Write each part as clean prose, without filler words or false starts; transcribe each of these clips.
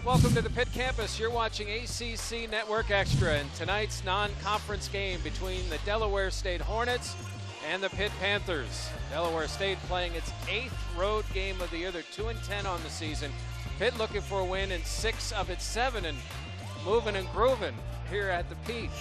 Welcome to the Pitt campus. You're watching ACC Network Extra and tonight's non-conference game between the Delaware State Hornets and the Pitt Panthers. Delaware State playing its 8th road game of the year. They're 2-10 on the season. Pitt looking for a win in 6 of its 7 and moving and grooving here at the Pitt.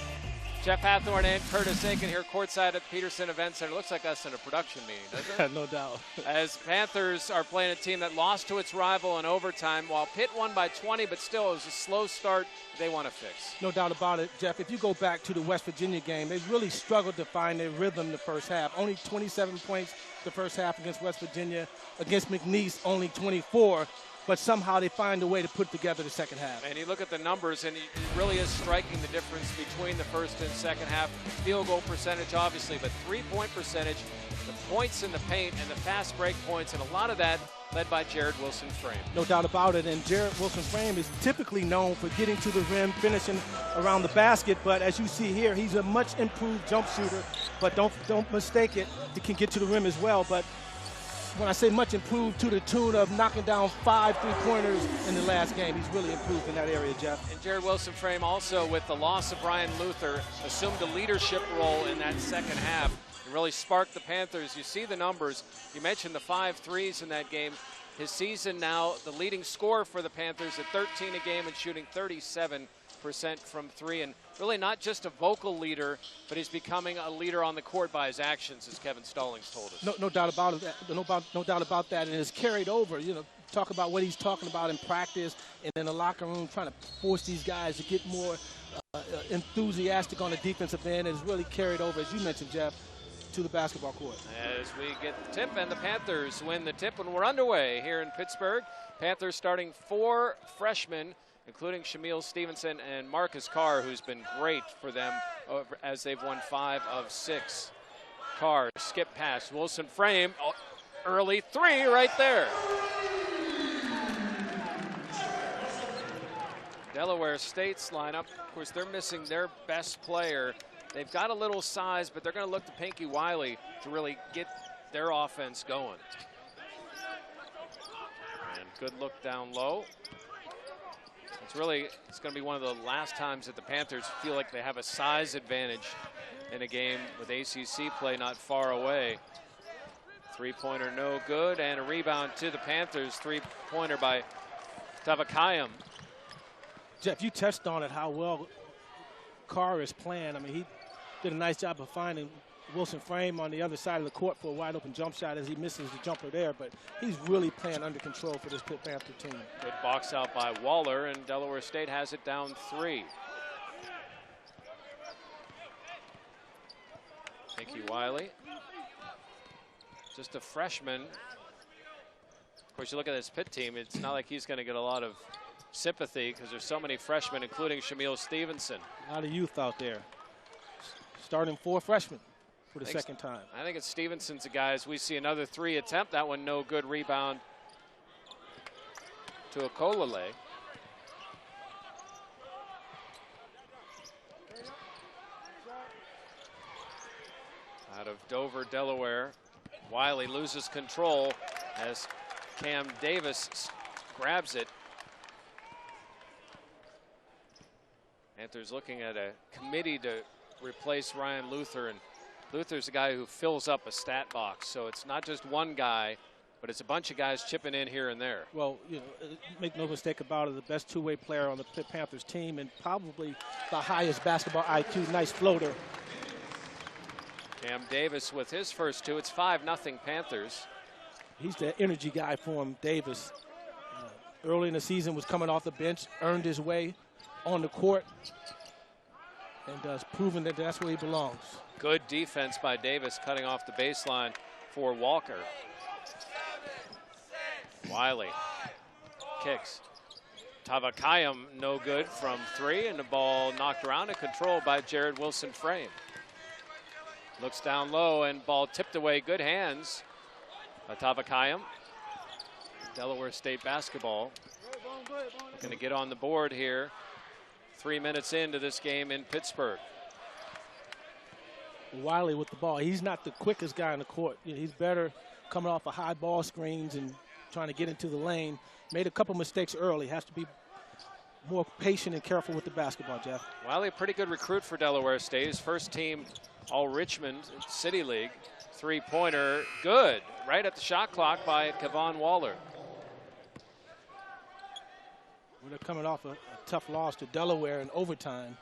Jeff Hathorn and Curtis Aiken here courtside at the Peterson Event Center. Looks like us in a production meeting, doesn't it? No doubt. As Panthers are playing a team that lost to its rival in overtime, while Pitt won by 20, but still it was a slow start they want to fix. No doubt about it, Jeff. If you go back to the West Virginia game, they really struggled to find their rhythm the first half. Only 27 points the first half against West Virginia. Against McNeese, only 24. But somehow they find a way to put together the second half. And you look at the numbers, and it really is striking the difference between the first and second half. Field goal percentage, obviously, but three-point percentage, the points in the paint, and the fast break points, and a lot of that led by Jared Wilson-Frame. No doubt about it, and Jared Wilson-Frame is typically known for getting to the rim, finishing around the basket, but as you see here, he's a much improved jump shooter, but don't mistake it, he can get to the rim as well, but when I say much improved, to the tune of knocking down 5 three-pointers in the last game. He's really improved in that area, Jeff. And Jared Wilson-Frame also, with the loss of Ryan Luther, assumed a leadership role in that second half. It really sparked the Panthers. You see the numbers. You mentioned the 5 threes in that game. His season now, the leading scorer for the Panthers at 13 a game and shooting 37% from 3, and really not just a vocal leader, but he's becoming a leader on the court by his actions, as Kevin Stallings told us. No doubt about it. No doubt about that, and it's carried over. You know, talk about what he's talking about in practice and in the locker room, trying to force these guys to get more enthusiastic on the defensive end. It's really carried over, as you mentioned, Jeff, to the basketball court. As we get the tip, and the Panthers win the tip, and we're underway here in Pittsburgh. Panthers starting 4 freshmen, including Shamil Stevenson and Marcus Carr, who's been great for them as they've won 5 of 6. Carr, skip pass, Wilson-Frame, early 3 right there. Delaware State's lineup, of course, they're missing their best player. They've got a little size, but they're going to look to Pinky Wiley to really get their offense going. And good look down low. It's going to be one of the last times that the Panthers feel like they have a size advantage in a game with ACC play not far away. Three-pointer no good, and a rebound to the Panthers. Three-pointer by Tavakayam. Jeff, you touched on it, how well Carr is playing. I mean, he did a nice job of finding Wilson-Frame on the other side of the court for a wide-open jump shot as he misses the jumper there, but he's really playing under control for this Pitt Panther team. Good box out by Waller, and Delaware State has it down 3. Pinky Wiley, just a freshman. Of course, you look at this Pitt team, it's not like he's going to get a lot of sympathy because there's so many freshmen, including Shamil Stevenson. A lot of youth out there. Starting 4 freshmen for the second time. I think it's Stevenson's a guy, as we see another 3 attempt. That one no good. Rebound to Okolale. Out of Dover, Delaware. Wiley loses control as Cam Davis grabs it. Panthers looking at a committee to replace Ryan Luther, and Luther's a guy who fills up a stat box, so it's not just one guy, but it's a bunch of guys chipping in here and there. Well, you know, make no mistake about it, the best two-way player on the Pitt Panthers team and probably the highest basketball IQ. Nice floater. Cam Davis with his first 2. It's 5-0 Panthers. He's the energy guy for him, Davis. Early in the season was coming off the bench, earned his way on the court, and has proven that that's where he belongs. Good defense by Davis, cutting off the baseline for Walker. Wiley kicks. Tavakayam no good from 3, and the ball knocked around and controlled by Jared Wilson-Frame. Looks down low, and ball tipped away. Good hands by Tavakayam. Delaware State basketball going to get on the board here 3 minutes into this game in Pittsburgh. Wiley with the ball. He's not the quickest guy in the court. You know, he's better coming off of high ball screens and trying to get into the lane. Made a couple mistakes early. Has to be more patient and careful with the basketball, Jeff. Wiley, a pretty good recruit for Delaware State. His first team All-Richmond City League. Three-pointer, good. Right at the shot clock by Kevon Waller. They're coming off a tough loss to Delaware in overtime.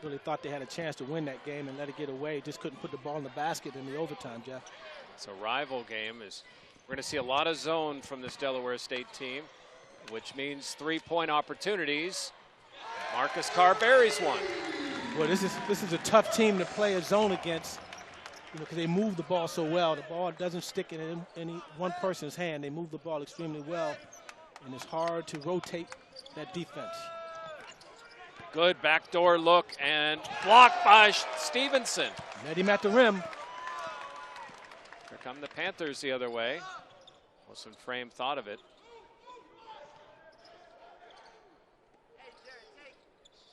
Really thought they had a chance to win that game and let it get away. Just couldn't put the ball in the basket in the overtime, Jeff. It's a rival game. We're going to see a lot of zone from this Delaware State team, which means three-point opportunities. Marcus Carr buries one. Well, this is a tough team to play a zone against, because they move the ball so well. The ball doesn't stick in any one person's hand. They move the ball extremely well, and it's hard to rotate that defense. Good backdoor look and blocked by Stevenson. Met him at the rim. Here come the Panthers the other way. Wilson Frame thought of it.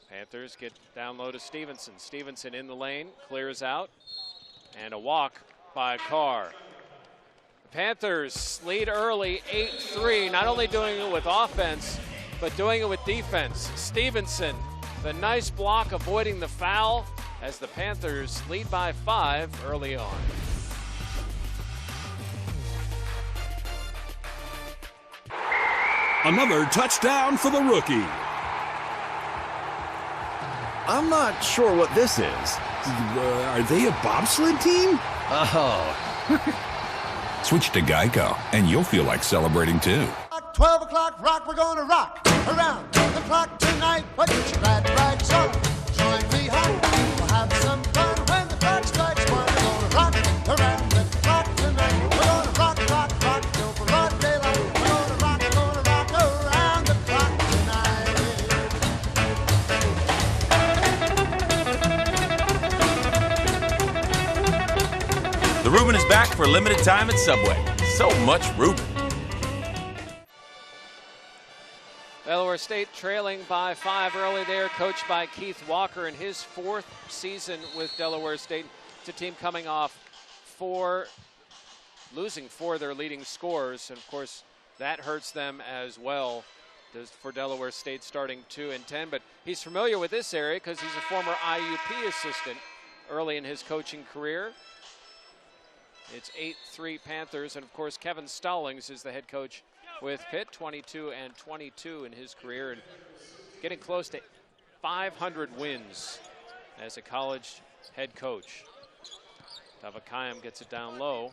Panthers get down low to Stevenson. Stevenson in the lane, clears out, and a walk by Carr. The Panthers lead early, 8-3, not only doing it with offense, but doing it with defense. Stevenson, the nice block avoiding the foul as the Panthers lead by 5 early on. Another touchdown for the rookie. I'm not sure what this is. Are they a bobsled team? Oh. Switch to Geico, and you'll feel like celebrating too. 12 o'clock rock, we're gonna rock around the clock tonight. Put your glad rags on, join me home. We'll have some fun when the clock strikes 1. We're gonna rock around the clock tonight. We're gonna rock, rock, rock till broad daylight. We're gonna rock around the clock tonight. The Reuben is back for a limited time at Subway. So much Reuben. Delaware State trailing by 5 early there, coached by Keith Walker in his 4th season with Delaware State. It's a team coming off losing 4 of their leading scorers, and of course that hurts them as well for Delaware State starting 2-10. But he's familiar with this area because he's a former IUP assistant early in his coaching career. It's 8-3 Panthers, and of course Kevin Stallings is the head coach with Pitt, 22-22 in his career, and getting close to 500 wins as a college head coach. Tavakayam gets it down low.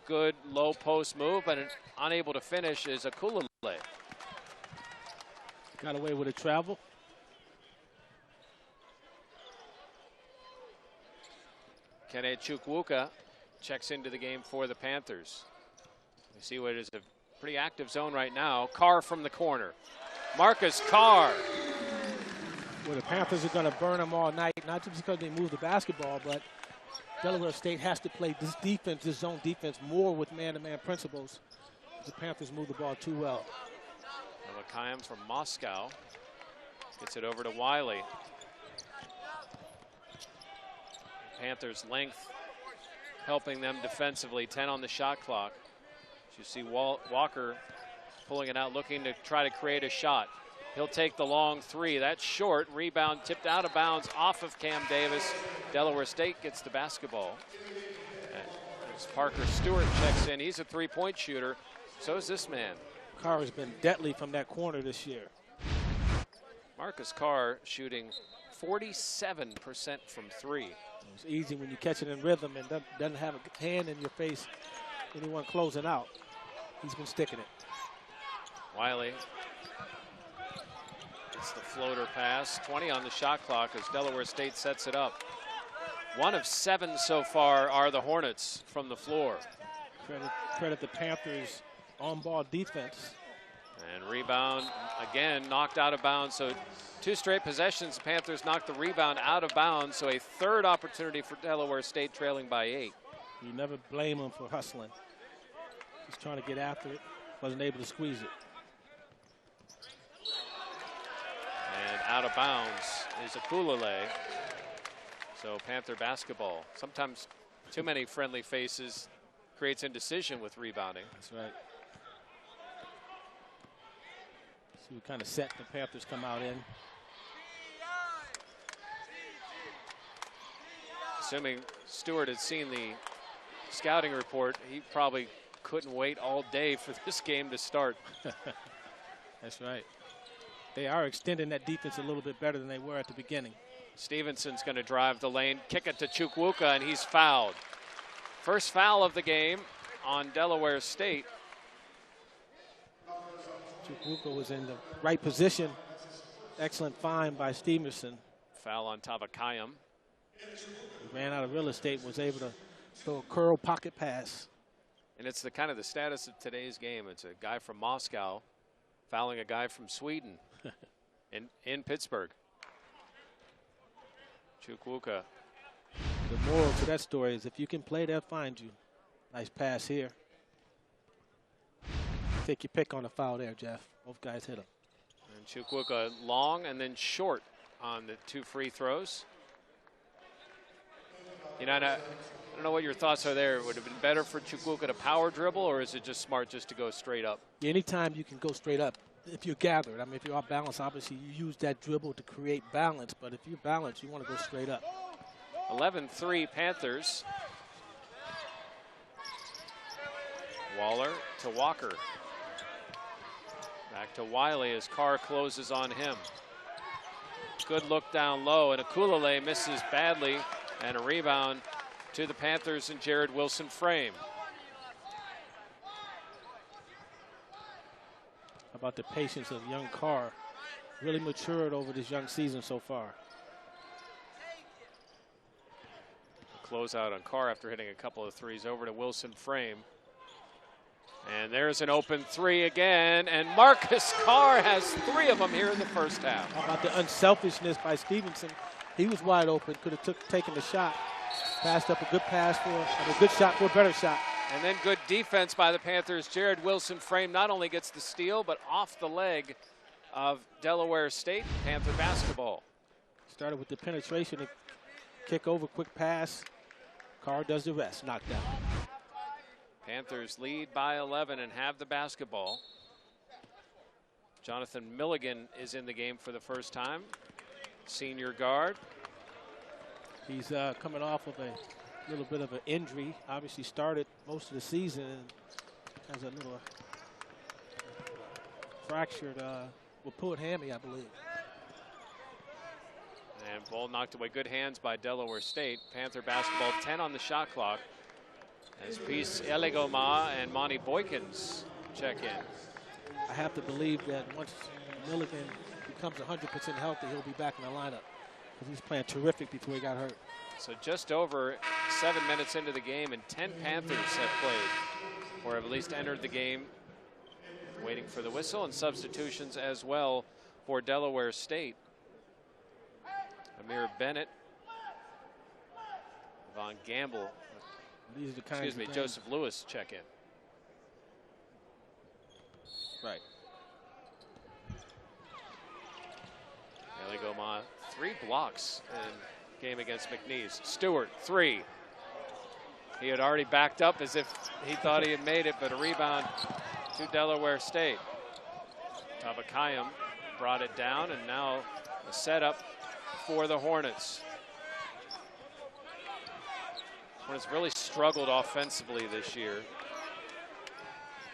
Good low post move, but unable to finish is Akulale. Got away with a travel. Kene Chukwuka checks into the game for the Panthers. We see what is a pretty active zone right now. Carr from the corner. Marcus Carr. Well, the Panthers are going to burn them all night, not just because they move the basketball, but Delaware State has to play this defense, this zone defense, more with man-to-man principles. The Panthers move the ball too well. Tavakayam from Moscow gets it over to Wiley. Panthers' length helping them defensively. 10 on the shot clock. You see Walker pulling it out, looking to try to create a shot. He'll take the long 3. That's short. Rebound tipped out of bounds off of Cam Davis. Delaware State gets the basketball. As Parker Stewart checks in, he's a 3-point shooter. So is this man. Carr has been deadly from that corner this year. Marcus Carr shooting 47% from 3. It's easy when you catch it in rhythm and doesn't have a hand in your face, anyone closing out. He's been sticking it. Wiley gets the floater pass. 20 on the shot clock as Delaware State sets it up. 1 of 7 so far are the Hornets from the floor. Credit the Panthers' on-ball defense. And rebound again, knocked out of bounds. So 2 straight possessions, the Panthers knocked the rebound out of bounds. So a 3rd opportunity for Delaware State, trailing by 8. You never blame them for hustling. Just trying to get after it. Wasn't able to squeeze it. And out of bounds is Akulale. So Panther basketball. Sometimes too many friendly faces creates indecision with rebounding. That's right. See what kind of set the Panthers come out in. Assuming Stewart had seen the scouting report, he probably couldn't wait all day for this game to start. That's right. They are extending that defense a little bit better than they were at the beginning. Stevenson's going to drive the lane, kick it to Chukwuka, and he's fouled. First foul of the game on Delaware State. Chukwuka was in the right position. Excellent find by Stevenson. Foul on Tavakayam. He ran out of real estate, was able to throw a curl pocket pass. And it's the kind of the status of today's game. It's a guy from Moscow fouling a guy from Sweden in Pittsburgh. Chukwuka. The moral to that story is if you can play, they'll find you. Nice pass here. Take your pick on the foul there, Jeff. Both guys hit him. And Chukwuka long and then short on the 2 free throws. You know, I don't know what your thoughts are there. Would it have been better for Chukwuka to power dribble, or is it just smart just to go straight up? Anytime you can go straight up, if you're gathered. I mean, if you're off balance, obviously you use that dribble to create balance. But if you're balanced, you want to go straight up. 11-3 Panthers. Waller to Walker. Back to Wiley as Carr closes on him. Good look down low, and Akulele misses badly, and a rebound to the Panthers and Jared Wilson Frame. How about the patience of young Carr? Really matured over this young season so far. Closeout on Carr after hitting a couple of threes. Over to Wilson Frame. And there's an open 3 again, and Marcus Carr has 3 of them here in the first half. How about the unselfishness by Stevenson? He was wide open, could have taken the shot. Passed up a good pass for a good shot for a better shot. And then good defense by the Panthers. Jared Wilson Frame not only gets the steal, but off the leg of Delaware State. Panther basketball. Started with the penetration, a kick over, quick pass. Carr does the rest, knocked down. Panthers lead by 11 and have the basketball. Jonathan Milligan is in the game for the first time. Senior guard. He's coming off of a little bit of an injury. Obviously started most of the season and has a little fractured pulled hammy, I believe. And ball knocked away. Good hands by Delaware State. Panther basketball, 10 on the shot clock. As Peace Eligoma and Monty Boykins check in. I have to believe that once Milligan becomes 100% healthy, he'll be back in the lineup because he's playing terrific before he got hurt. So just over 7 minutes into the game, and 10 Panthers have played, or have at least entered the game, waiting for the whistle, and substitutions as well for Delaware State. Amir Bennett, Von Gamble, These are the kinds of Joseph Lewis check in. Right. Eligoma, 3 blocks in game against McNeese. Stewart, 3. He had already backed up as if he thought he had made it, but a rebound to Delaware State. Tabakayam brought it down, and now a setup for the Hornets. Hornets really struggled offensively this year,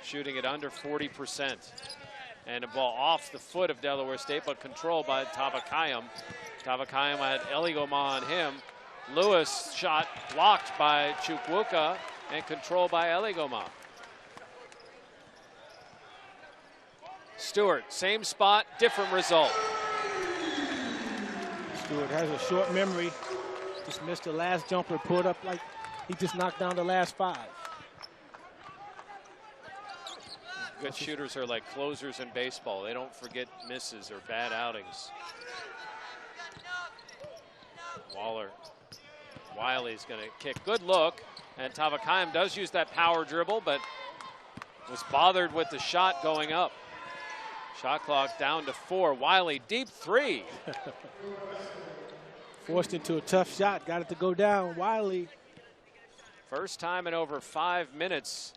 shooting at under 40%. And a ball off the foot of Delaware State, but controlled by Tabakayam. Tabakayam had Eligoma on him. Lewis shot blocked by Chukwuka and controlled by Eligoma. Stewart, same spot, different result. Stewart has a short memory. Just missed the last jumper, pulled up like he just knocked down the last 5. Good shooters are like closers in baseball. They don't forget misses or bad outings. Waller. Wiley's going to kick. Good look. And Tabakayam does use that power dribble, but was bothered with the shot going up. Shot clock down to 4. Wiley, deep 3. Forced into a tough shot. Got it to go down. Wiley. First time in over 5 minutes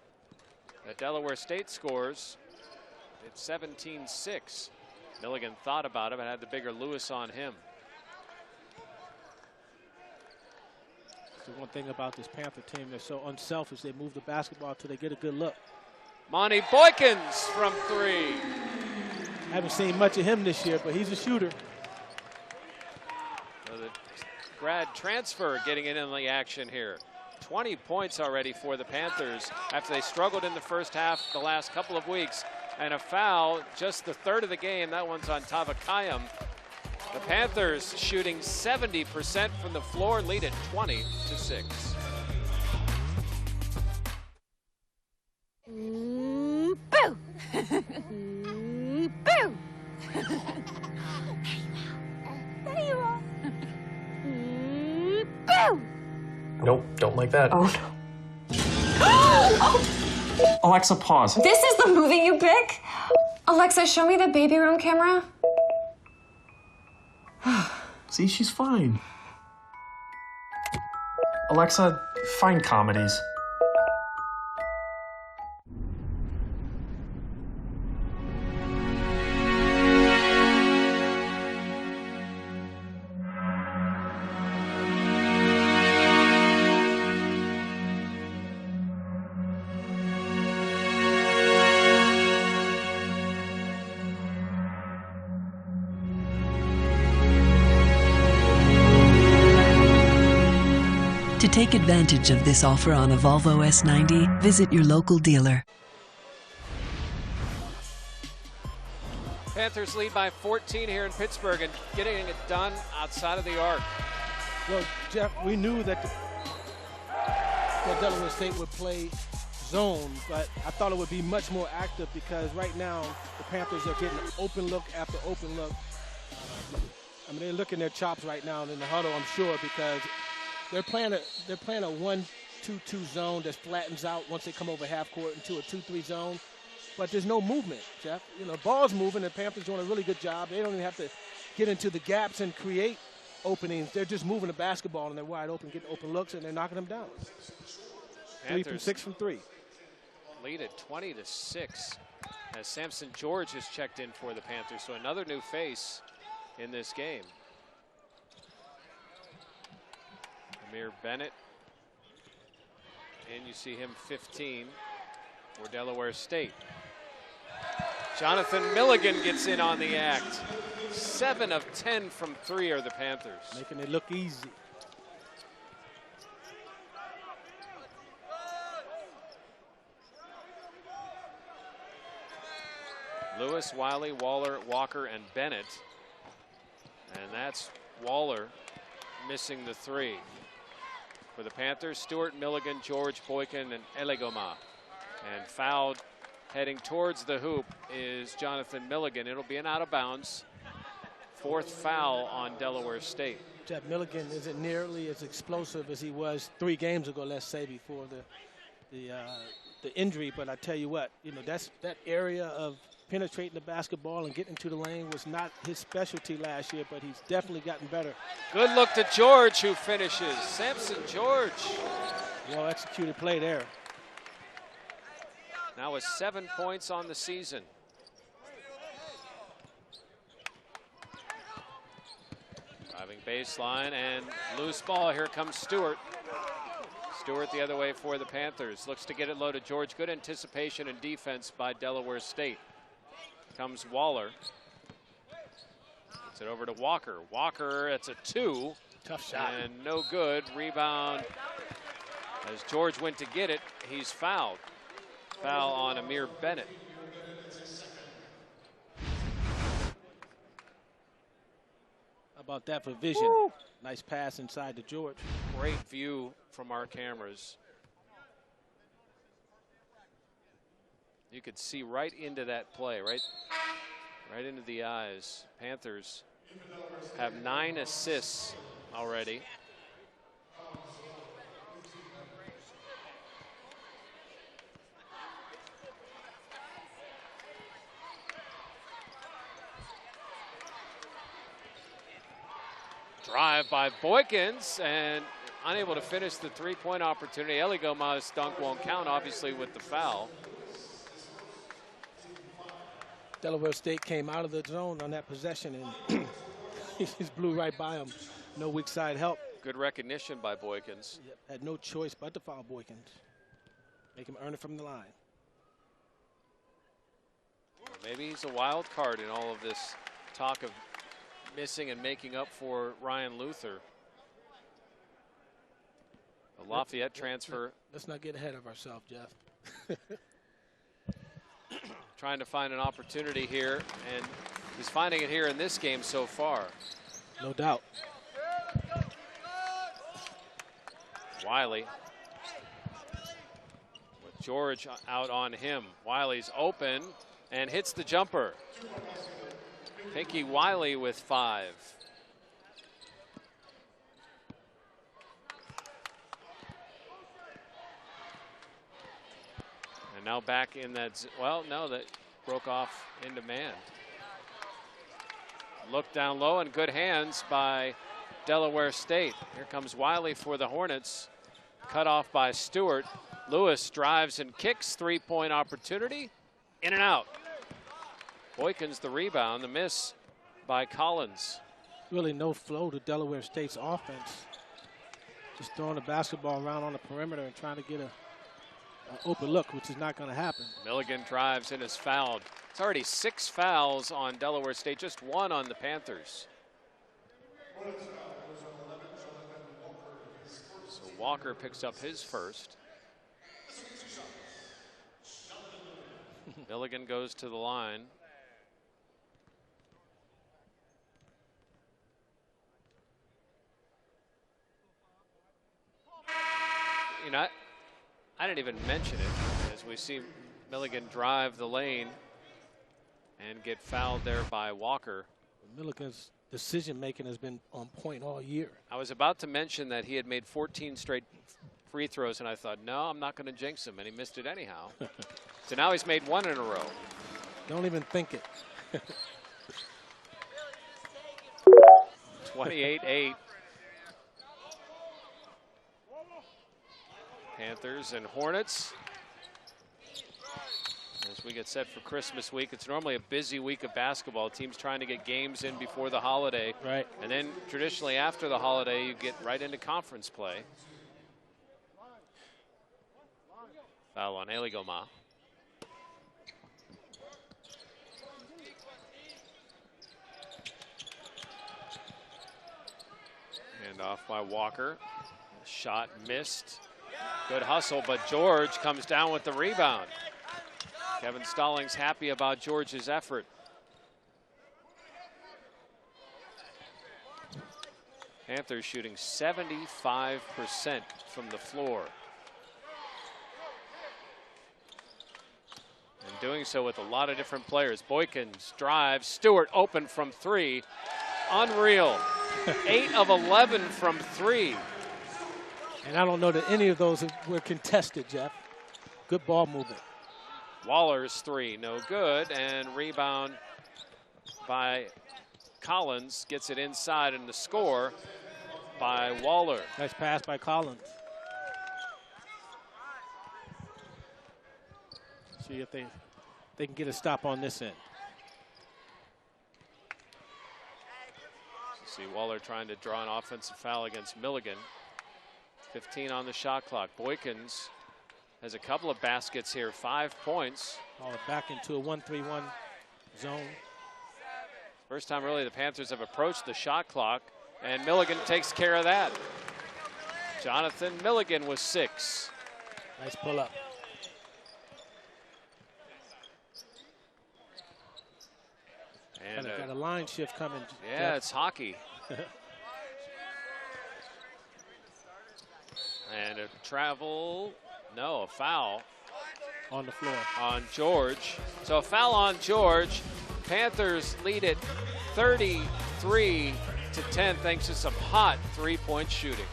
that Delaware State scores. It's 17-6. Milligan thought about it, but had the bigger Lewis on him. The one thing about this Panther team, they're so unselfish. They move the basketball till they get a good look. Monty Boykins from 3. Haven't seen much of him this year, but he's a shooter. So the grad transfer getting in on the action here. 20 points already for the Panthers after they struggled in the first half the last couple of weeks. And a foul, just the third of the game. That one's on Tavakayam. The Panthers shooting 70% from the floor, lead at 20-6. Boo! Boo! There you are. Boo! Nope, don't like that. Oh no. Alexa, pause. This is the movie you pick? Alexa, show me the baby room camera. See, she's fine. Alexa, find comedies. To take advantage of this offer on a Volvo S90, visit your local dealer. Panthers lead by 14 here in Pittsburgh and getting it done outside of the arc. Well, Jeff, we knew that Delaware State would play zone, but I thought it would be much more active because right now the Panthers are getting open look after open look. I mean, they're licking their chops right now in the huddle, I'm sure, because they're playing a 1-2-2 zone that flattens out once they come over half court into a 2-3 zone. But there's no movement, Jeff. You know, ball's moving, and the Panthers doing a really good job. They don't even have to get into the gaps and create openings. They're just moving the basketball, and they're wide open, getting open looks, and they're knocking them down. Panthers 6 from 3. Lead at 20-6 as Samson George has checked in for the Panthers. So another new face in this game. Amir Bennett, and you see him 15 for Delaware State. Jonathan Milligan gets in on the act. 7 of 10 from 3 are the Panthers. Making it look easy. Lewis, Wiley, Waller, Walker, and Bennett. And that's Waller missing the 3. For the Panthers, Stewart, Milligan, George, Boykin, and Elegoma. And fouled heading towards the hoop is Jonathan Milligan. It'll be an out of bounds. 4th foul on Delaware State. Jeff, Milligan isn't nearly as explosive as he was 3 games ago, let's say, before the injury. But I tell you what, you know, that area of penetrating the basketball and getting to the lane was not his specialty last year, but he's definitely gotten better. Good look to George, who finishes. Samson George. Well executed play there. Now with 7 points on the season. Driving baseline and loose ball. Here comes Stewart. Stewart the other way for the Panthers. Looks to get it low to George. Good anticipation and defense by Delaware State. Comes Waller. Gets it over to Walker. Walker, it's a 2. Tough shot. And no good. Rebound. As George went to get it, he's fouled. Foul on Amir Bennett. How about that for vision? Woo. Nice pass inside to George. Great view from our cameras. You could see right into that play, right into the eyes. Panthers have 9 assists already. Drive by Boykins and unable to finish the 3-point opportunity. Eligoma's dunk won't count, obviously, with the foul. Delaware State came out of the zone on that possession, and he just blew right by him. No weak side help. Good recognition by Boykins. Yep, had no choice but to foul Boykins. Make him earn it from the line. Maybe he's a wild card in all of this talk of missing and making up for Ryan Luther. The Lafayette transfer. Let's not get ahead of ourselves, Jeff. Trying to find an opportunity here, and he's finding it here in this game so far. No doubt. Wiley. With George out on him. Wiley's open and hits the jumper. Pinky Wiley with 5. And now back in that, well, no, that broke off into man. Look down low and good hands by Delaware State. Here comes Wiley for the Hornets. Cut off by Stewart. Lewis drives and kicks. 3-point opportunity. In and out. Boykins the rebound. The miss by Collins. Really no flow to Delaware State's offense. Just throwing the basketball around on the perimeter and trying to get an open look, which is not going to happen. Milligan drives and is fouled. It's already 6 fouls on Delaware State, just 1 on the Panthers. So Walker picks up his first. Milligan goes to the line. You know, I didn't even mention it as we see Milligan drive the lane and get fouled there by Walker. Milligan's decision-making has been on point all year. I was about to mention that he had made 14 straight free throws, and I thought, no, I'm not going to jinx him, and he missed it anyhow. So now he's made 1 in a row. Don't even think it. 28-8. Panthers and Hornets. As we get set for Christmas week, it's normally a busy week of basketball. Teams trying to get games in before the holiday. Right. And then traditionally after the holiday, you get right into conference play. Foul on Eligoma. Hand off by Walker. Shot missed. Good hustle, but George comes down with the rebound. Kevin Stallings happy about George's effort. Panthers shooting 75% from the floor. And doing so with a lot of different players. Boykins drives, Stewart open from 3. Unreal. 8 of 11 from 3. And I don't know that any of those were contested, Jeff. Good ball movement. Waller's 3, no good, and rebound by Collins. Gets it inside, and the score by Waller. Nice pass by Collins. See if they can get a stop on this end. See Waller trying to draw an offensive foul against Milligan. 15 on the shot clock. Boykins has a couple of baskets here, 5 points. Oh, back into a 1-3-1 zone. First time really the Panthers have approached the shot clock, and Milligan takes care of that. Jonathan Milligan with 6. Nice pull up. And got a line shift coming. Yeah, it's hockey. And a travel, no, a foul. On the floor. On George. So a foul on George. Panthers lead it 33-10 thanks to some hot 3-point shooting.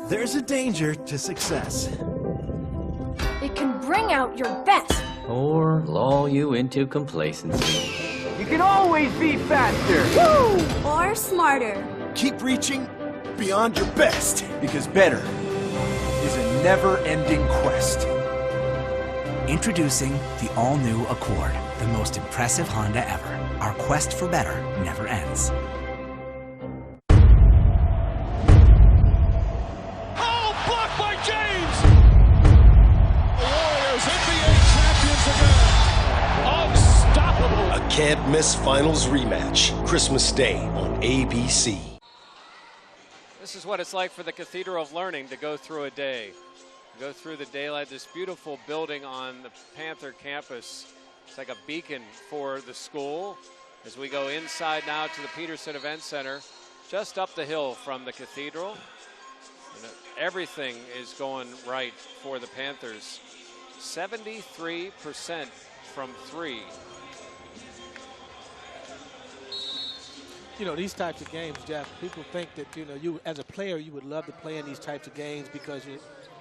There's a danger to success. It can bring out your best. Or lull you into complacency. You can always be faster. Woo! Or smarter. Keep reaching beyond your best, because better is never-ending quest. Introducing the all-new Accord, the most impressive Honda ever. Our quest for better never ends. Oh, blocked by James! The Warriors, NBA champions again. Unstoppable. A can't-miss finals rematch. Christmas Day on ABC. This is what it's like for the Cathedral of Learning to go through a day. Go through the daylight, this beautiful building on the Panther campus. It's like a beacon for the school as we go inside now to the Peterson Event Center, just up the hill from the Cathedral. And everything is going right for the Panthers. 73% from three. You know, these types of games, Jeff, people think that, you know, you as a player, you would love to play in these types of games because you're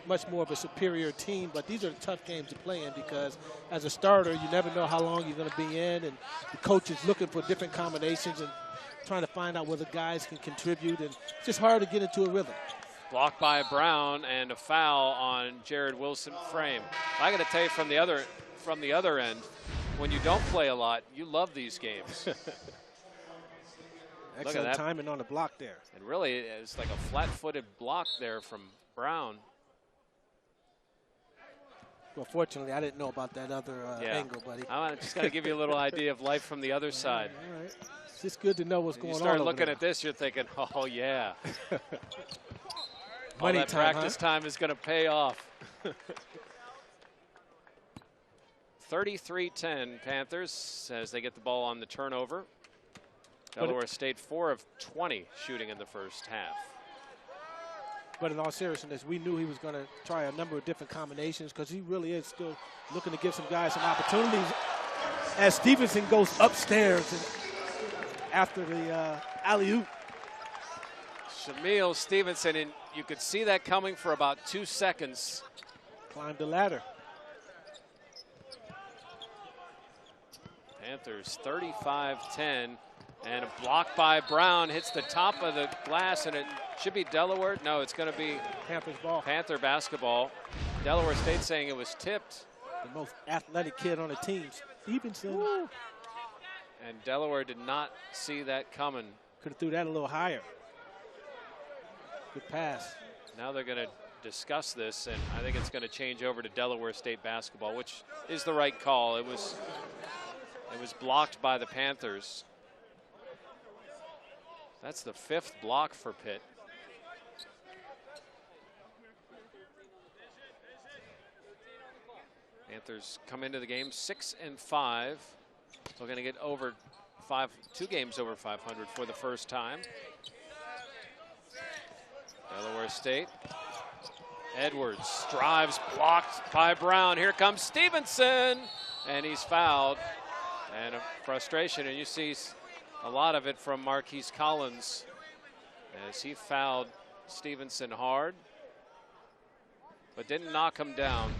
much more of a superior team, but these are tough games to play in because as a starter, you never know how long you're going to be in, and the coach is looking for different combinations and trying to find out whether guys can contribute, and it's just hard to get into a rhythm. Blocked by Brown and a foul on Jared Wilson Frame. I got to tell you from the other end, when you don't play a lot, you love these games. Excellent timing on the block there. And really, it's like a flat-footed block there from Brown. Well, fortunately, I didn't know about that other angle, buddy. I'm just going to give you a little idea of life from the other side. All right. It's just good to know what's going on. You start over looking there. at this, you're thinking, oh, yeah. All Money that time, practice time is going to pay off. 33-10 Panthers as they get the ball on the turnover. Delaware State 4 of 20 shooting in the first half. But in all seriousness, we knew he was going to try a number of different combinations because he really is still looking to give some guys some opportunities as Stevenson goes upstairs and after the alley-oop. Shamil Stevenson, and you could see that coming for about 2 seconds. Climbed the ladder. Panthers 35-10. And a block by Brown hits the top of the glass, and it should be Delaware. No, it's going to be Panthers ball. Panther basketball. Delaware State saying it was tipped. The most athletic kid on the team, Stevenson. Woo. And Delaware did not see that coming. Could have threw that a little higher. Good pass. Now they're going to discuss this, and I think it's going to change over to Delaware State basketball, which is the right call. It was blocked by the Panthers. That's the 5th block for Pitt. Panthers come into the game 6-5. So going to get over 2 games over 500 for the first time. Delaware State. Edwards drives, blocked by Brown. Here comes Stevenson, and he's fouled. And a frustration, and you see a lot of it from Marquise Collins as he fouled Stevenson hard, but didn't knock him down.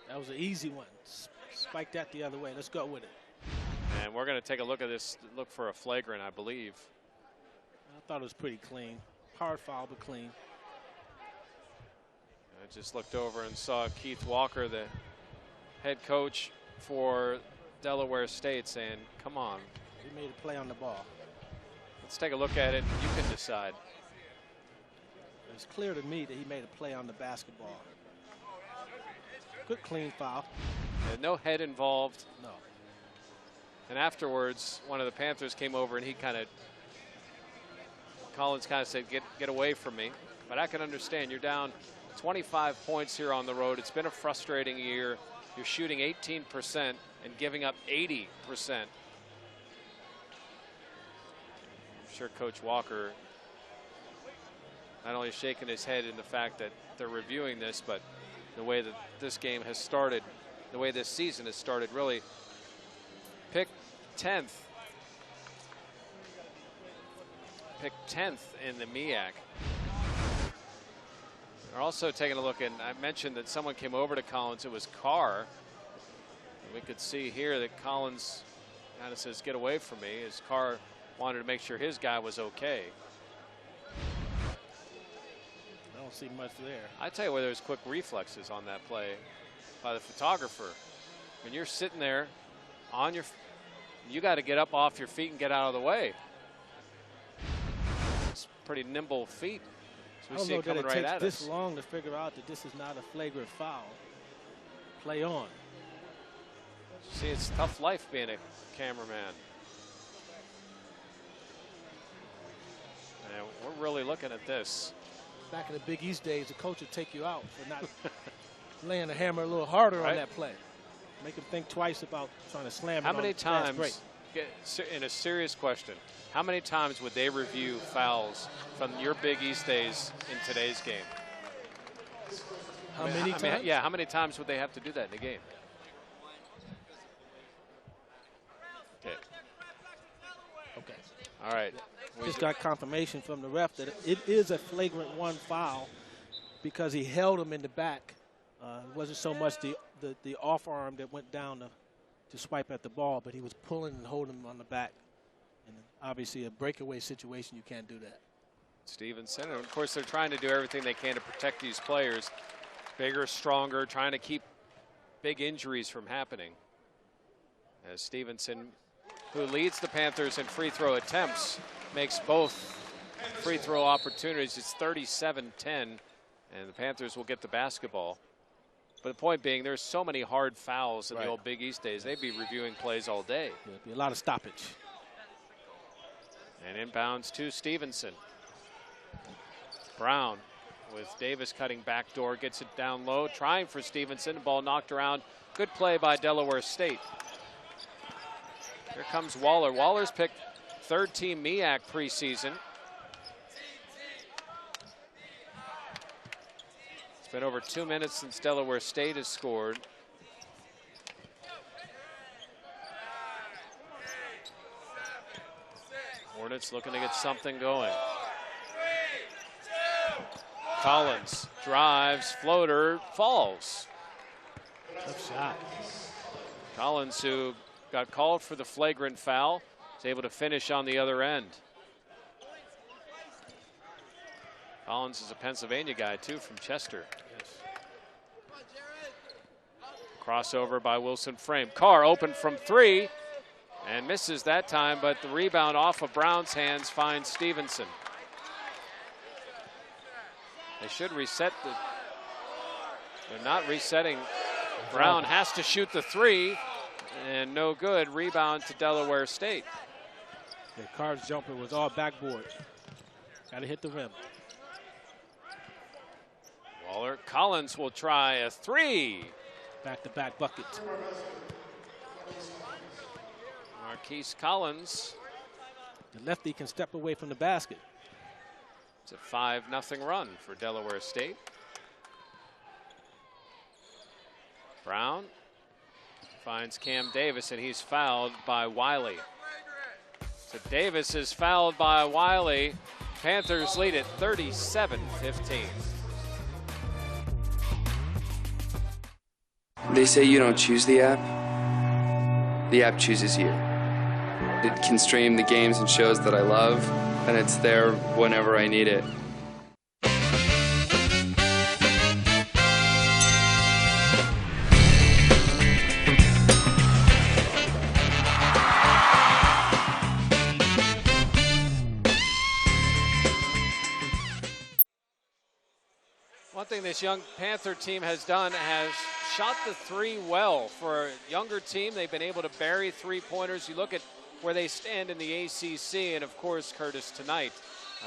That was an easy one. Spike that the other way. Let's go with it. And we're going to take a look at this, look for a flagrant, I believe. I thought it was pretty clean. Hard foul, but clean. I just looked over and saw Keith Walker, the head coach for Delaware State, saying, come on. He made a play on the ball. Let's take a look at it. You can decide. It's clear to me that he made a play on the basketball. Good clean foul. No head involved. No. And afterwards, one of the Panthers came over and he Collins kind of said, get away from me. But I can understand, you're down 25 points here on the road. It's been a frustrating year. You're shooting 18% and giving up 80%. I'm sure Coach Walker not only shaking his head in the fact that they're reviewing this, but the way that this game has started, the way this season has started, really picked 10th. Picked 10th in the MEAC. They're also taking a look, and I mentioned that someone came over to Collins. It was Carr. And we could see here that Collins kind of says, get away from me, as Carr wanted to make sure his guy was okay. see much there. I tell you where there's quick reflexes on that play by the photographer. When you're sitting there on your, you got to get up off your feet and get out of the way. It's pretty nimble feet. So we see it coming right at us. I don't know that it takes this long to figure out that this is not a flagrant foul. Play on. See, it's tough life being a cameraman. And we're really looking at this. Back in the Big East days, the coach would take you out for not laying the hammer a little harder on that play. Make him think twice about trying to slam it. How many times, in a serious question, how many times would they review fouls from your Big East days in today's game? How many times? Yeah, how many times would they have to do that in a game? Okay. All right. Just got confirmation from the ref that it is a flagrant 1 foul because he held him in the back. It wasn't so much the off arm that went down to swipe at the ball, but he was pulling and holding him on the back. And obviously a breakaway situation, you can't do that. Stevenson, and of course they're trying to do everything they can to protect these players. Bigger, stronger, trying to keep big injuries from happening. As Stevenson, who leads the Panthers in free throw attempts, makes both free throw opportunities. It's 37-10, and the Panthers will get the basketball. But the point being, there's so many hard fouls in the old Big East days. They'd be reviewing plays all day. There'd be a lot of stoppage. And inbounds to Stevenson. Brown with Davis cutting backdoor, gets it down low, trying for Stevenson. Ball knocked around. Good play by Delaware State. Here comes Waller. Waller's picked third-team MEAC preseason. It's been over 2 minutes since Delaware State has scored. Hornets looking to get something going. Collins drives, floater, falls. Tough shot. Collins, who got called for the flagrant foul, is able to finish on the other end. Collins is a Pennsylvania guy, too, from Chester. Yes. Crossover by Wilson Frame. Carr open from 3 and misses that time, but the rebound off of Brown's hands finds Stevenson. They should reset the... They're not resetting. Brown has to shoot the 3, and no good. Rebound to Delaware State. The Carr's jumper was all backboard. Got to hit the rim. Waller. Collins will try a 3. Back-to-back bucket. Marquise Collins. The lefty can step away from the basket. It's a 5-0 run for Delaware State. Brown finds Cam Davis, and he's fouled by Wiley. So Davis is fouled by Wiley. Panthers lead it 37-15. They say you don't choose the app. The app chooses you. It can stream the games and shows that I love, and it's there whenever I need it. One thing this young Panther team has done has shot the 3 well. For a younger team, they've been able to bury 3-pointers. You look at where they stand in the ACC, and of course, Curtis, tonight,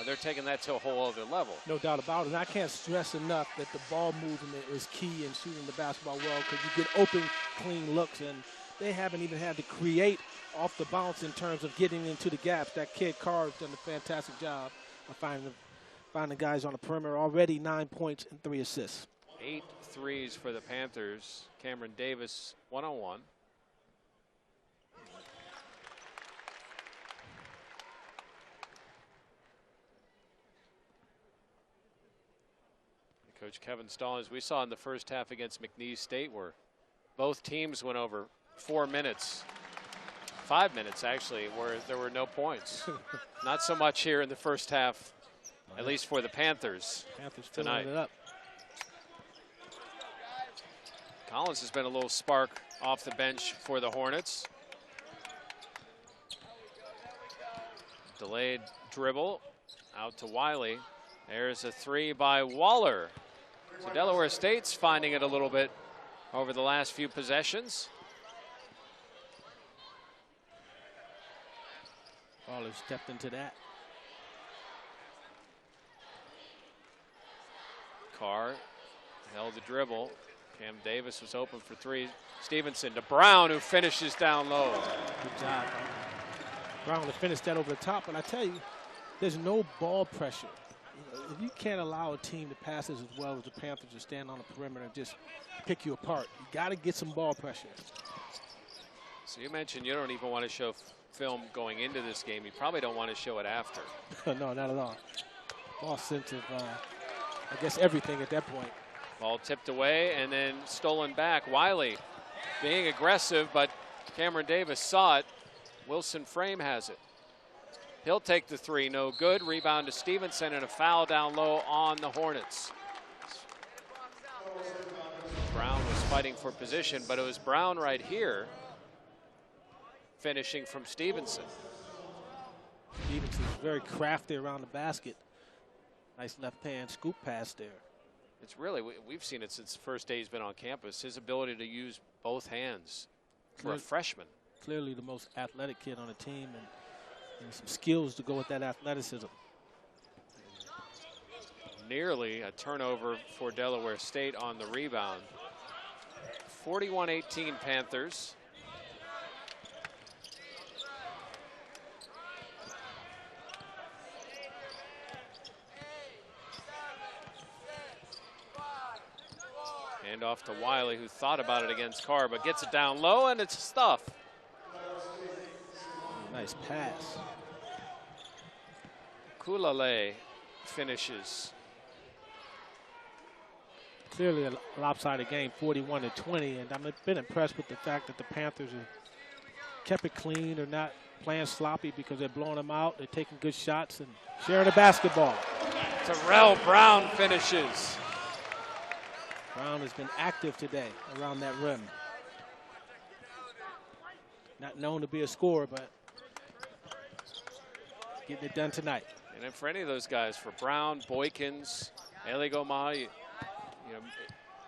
they're taking that to a whole other level. No doubt about it. And I can't stress enough that the ball movement is key in shooting the basketball well, because you get open, clean looks, and they haven't even had to create off the bounce in terms of getting into the gaps. That kid Carr's done a fantastic job of finding guys on the perimeter. Already 9 points and 3 assists. 8 threes for the Panthers. Cameron Davis, 1-on-1. Coach Kevin Stahl, as we saw in the first half against McNeese State, where both teams went over 4 minutes, 5 minutes actually, where there were no points. Not so much here in the first half at least for the Panthers tonight. It up. Collins has been a little spark off the bench for the Hornets. Delayed dribble out to Wiley. There's a three by Waller. So Delaware State's finding it a little bit over the last few possessions. Waller stepped into that. Carr held the dribble. Cam Davis was open for three. Stevenson to Brown, who finishes down low. Good job. Brown to finish that over the top, and I tell you, there's no ball pressure. If you can't allow a team to pass as well as the Panthers to stand on the perimeter and just pick you apart, you got to get some ball pressure. So you mentioned you don't even want to show film going into this game. You probably don't want to show it after. No, not at all. Ball sense of, I guess, everything at that point. Ball tipped away and then stolen back. Wiley being aggressive, but Cameron Davis saw it. Wilson Frame has it. He'll take the three, no good. Rebound to Stevenson and a foul down low on the Hornets. Brown was fighting for position, but it was Brown right here finishing from Stevenson. Stevenson's very crafty around the basket. Nice left-hand scoop pass there. It's really, we've seen it since the first day he's been on campus, his ability to use both hands for a freshman. Clearly the most athletic kid on the team, and some skills to go with that athleticism. Nearly a turnover for Delaware State on the rebound. 41-18 Panthers. Hand off to Wiley, who thought about it against Carr, but gets it down low, and it's stuff. Nice pass. Kulale finishes. Clearly a lopsided game, 41-20, and I've been impressed with the fact that the Panthers have kept it clean. They're not playing sloppy because they're blowing them out. They're taking good shots and sharing the basketball. Terrell Brown finishes. Brown has been active today around that rim. Not known to be a scorer, but getting it done tonight. And then for any of those guys, for Brown, Boykins, Eligoma, you know,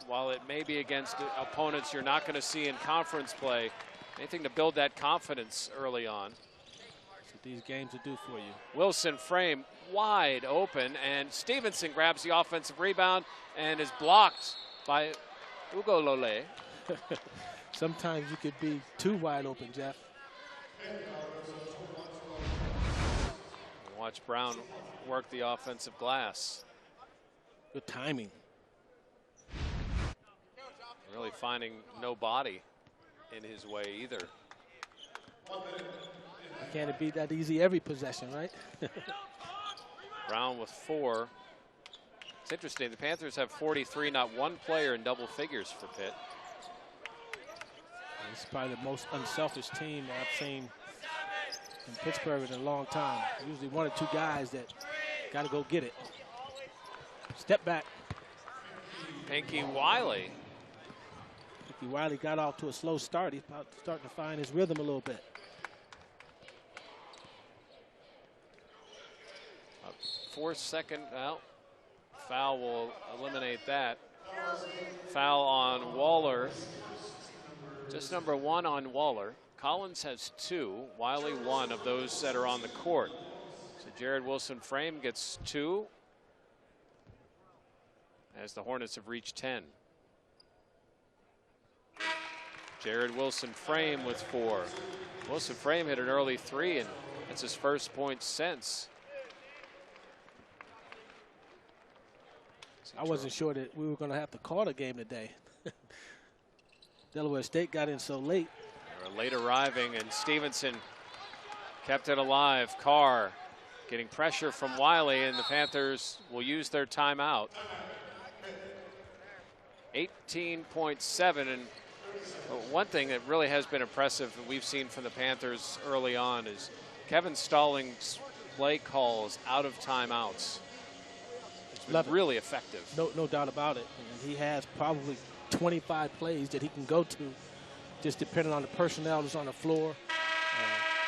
while it may be against opponents you're not going to see in conference play, anything to build that confidence early on. That's what these games will do for you. Wilson Frame wide open, and Stevenson grabs the offensive rebound and is blocked by Ugo Lole. Sometimes you could be too wide open, Jeff. Watch Brown work the offensive glass. Good timing. Really finding no body in his way either. Can't it be that easy every possession, right? Brown with 4. It's interesting, the Panthers have 43, not one player in double figures for Pitt. It's probably the most unselfish team that I've seen in Pittsburgh in a long time. Usually one or two guys that got to go get it. Step back. Pinky Wiley. Pinky Wiley got off to a slow start. He's about starting to find his rhythm a little bit. A 4-second, well, foul will eliminate that. Foul on Waller. Just number 1 on Waller. Collins has 2, Wiley 1 of those that are on the court. So Jared Wilson Frame gets 2 as the Hornets have reached 10. Jared Wilson Frame with 4. Wilson Frame hit an early 3, and that's his first point since. I wasn't sure that we were going to have to call the game today. Delaware State got in so late. They were late arriving, and Stevenson kept it alive. Carr getting pressure from Wiley, and the Panthers will use their timeout. 18.7, and one thing that really has been impressive that we've seen from the Panthers early on is Kevin Stallings' play calls out of timeouts. really effective. No doubt about it. And he has probably 25 plays that he can go to, just depending on the personnel that's on the floor,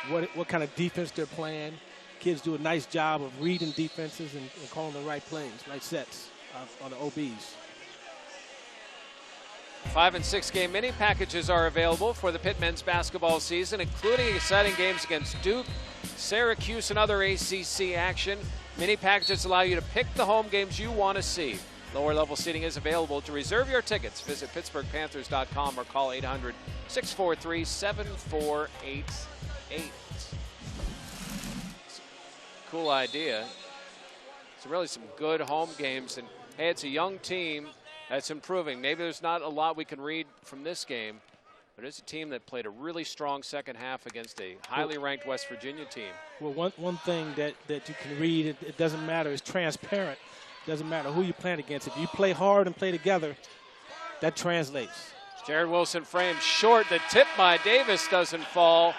what kind of defense they're playing. Kids do a nice job of reading defenses and calling the right plays, right sets on the OBs. 5- and 6-game mini packages are available for the Pitt men's basketball season, including exciting games against Duke, Syracuse, and other ACC action. Mini packages allow you to pick the home games you want to see. Lower level seating is available. To reserve your tickets, visit PittsburghPanthers.com or call 800-643-7488. Cool idea. It's really some good home games, and hey, it's a young team that's improving. Maybe there's not a lot we can read from this game, but it's a team that played a really strong second half against a highly ranked West Virginia team. Well, one thing that you can read, it doesn't matter, it's transparent. It doesn't matter who you play against. If you play hard and play together, that translates. Jared Wilson framed short. The tip by Davis doesn't fall,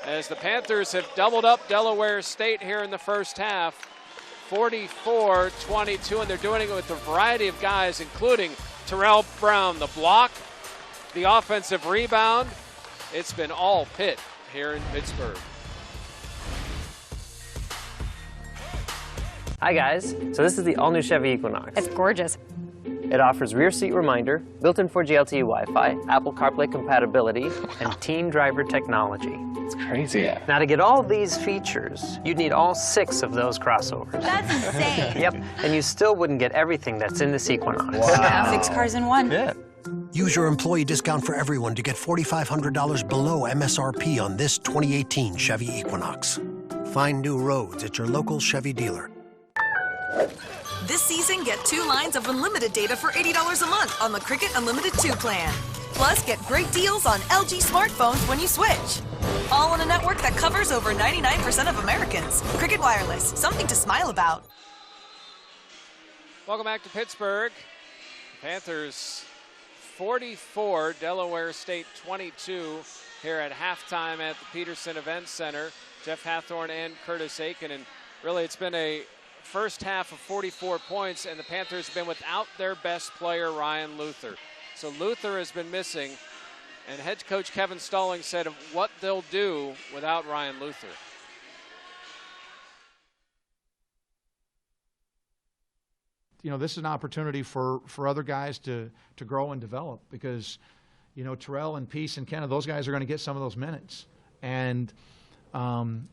as the Panthers have doubled up Delaware State here in the first half. 44-22, and they're doing it with a variety of guys, including Terrell Brown. The block, the offensive rebound. It's been all Pitt here in Pittsburgh. Hi guys, so this is the all-new Chevy Equinox. It's gorgeous. It offers rear seat reminder, built-in 4G LTE Wi-Fi, Apple CarPlay compatibility, and Team Driver technology. It's crazy. Yeah. Now to get all these features, you'd need all 6 of those crossovers. That's insane. Yep, and you still wouldn't get everything that's in this Equinox. Wow. 6 cars in one. Yeah. Use your employee discount for everyone to get $4,500 below MSRP on this 2018 Chevy Equinox. Find new roads at your local Chevy dealer. This season, get 2 lines of unlimited data for $80 a month on the Cricket Unlimited 2 plan. Plus, get great deals on LG smartphones when you switch. All on a network that covers over 99% of Americans. Cricket Wireless, something to smile about. Welcome back to Pittsburgh. Panthers 44, Delaware State 22 here at halftime at the Peterson Events Center. Jeff Hathorn and Curtis Aiken, and really it's been a first half of 44 points, and the Panthers have been without their best player, Ryan Luther. So Luther has been missing, and head coach Kevin Stalling said of what they'll do without Ryan Luther. You know, this is an opportunity for other guys to grow and develop, because, you know, Terrell and Peace and Kenna, those guys are going to get some of those minutes. And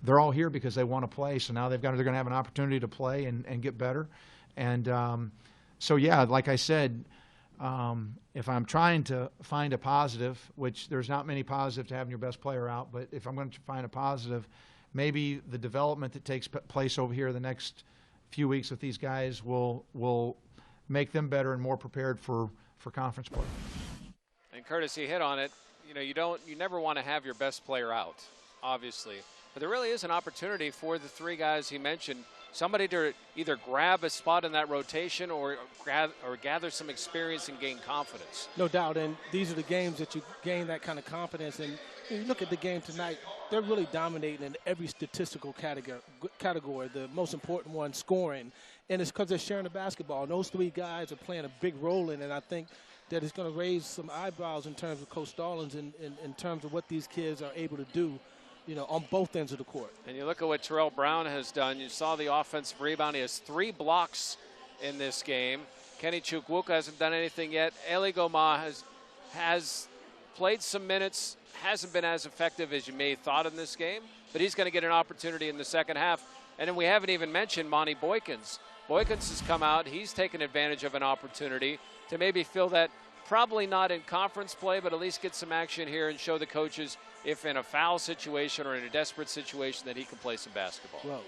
they're all here because they want to play, so now they're going to have an opportunity to play and get better. And so, yeah, like I said, if I'm trying to find a positive, which there's not many positives to having your best player out, but if I'm going to find a positive, maybe the development that takes place over here the next few weeks with these guys will make them better and more prepared for conference play. And Curtis, you hit on it. You know, you never want to have your best player out, obviously, but there really is an opportunity for the 3 guys he mentioned, somebody to either grab a spot in that rotation or gather some experience and gain confidence. No doubt, and these are the games that you gain that kind of confidence. And you look at the game tonight, they're really dominating in every statistical category, the most important one, scoring, and it's because they're sharing the basketball. And those 3 guys are playing a big role in it, and I think that it's going to raise some eyebrows in terms of Coach Stallings in terms of what these kids are able to do, you know, on both ends of the court. And you look at what Terrell Brown has done. You saw the offensive rebound. He has 3 blocks in this game. Kenny Chukwuka hasn't done anything yet. Eli Goma has played some minutes, hasn't been as effective as you may have thought in this game, but he's going to get an opportunity in the second half. And then we haven't even mentioned Monty Boykins. Boykins has come out. He's taken advantage of an opportunity to maybe fill that, probably not in conference play, but at least get some action here and show the coaches if in a foul situation or in a desperate situation that he can play some basketball. Well,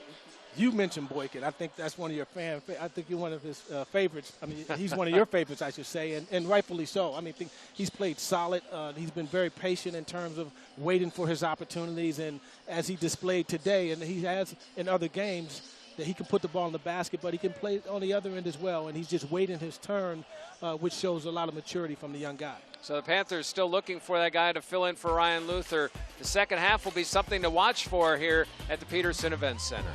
you mentioned Boykin. I think that's one of your I think you're one of his favorites. I mean, he's one of your favorites, I should say, and rightfully so. I mean, he's played solid. He's been very patient in terms of waiting for his opportunities, and as he displayed today, and he has in other games, that he can put the ball in the basket, but he can play on the other end as well, and he's just waiting his turn, which shows a lot of maturity from the young guy. So the Panthers still looking for that guy to fill in for Ryan Luther. The second half will be something to watch for here at the Peterson Events Center.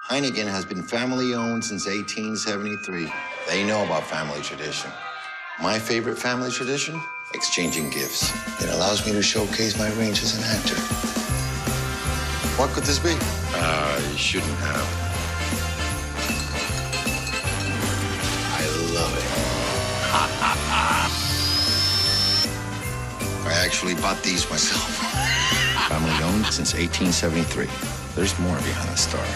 Heineken has been family-owned since 1873. They know about family tradition. My favorite family tradition? Exchanging gifts. It allows me to showcase my range as an actor. What could this be? You shouldn't have. I love it. I actually bought these myself. Family-owned since 1873. There's more behind the star.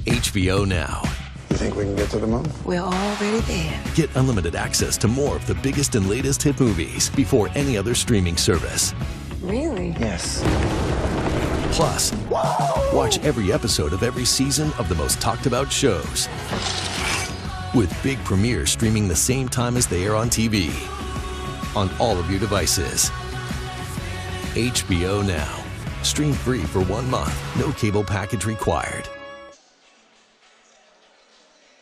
HBO Now. You think we can get to the moon? We're already there. Get unlimited access to more of the biggest and latest hit movies before any other streaming service. Really? Yes. Plus, watch every episode of every season of the most talked about shows. With big premieres streaming the same time as they air on TV. On all of your devices. HBO Now. Stream free for 1 month. No cable package required.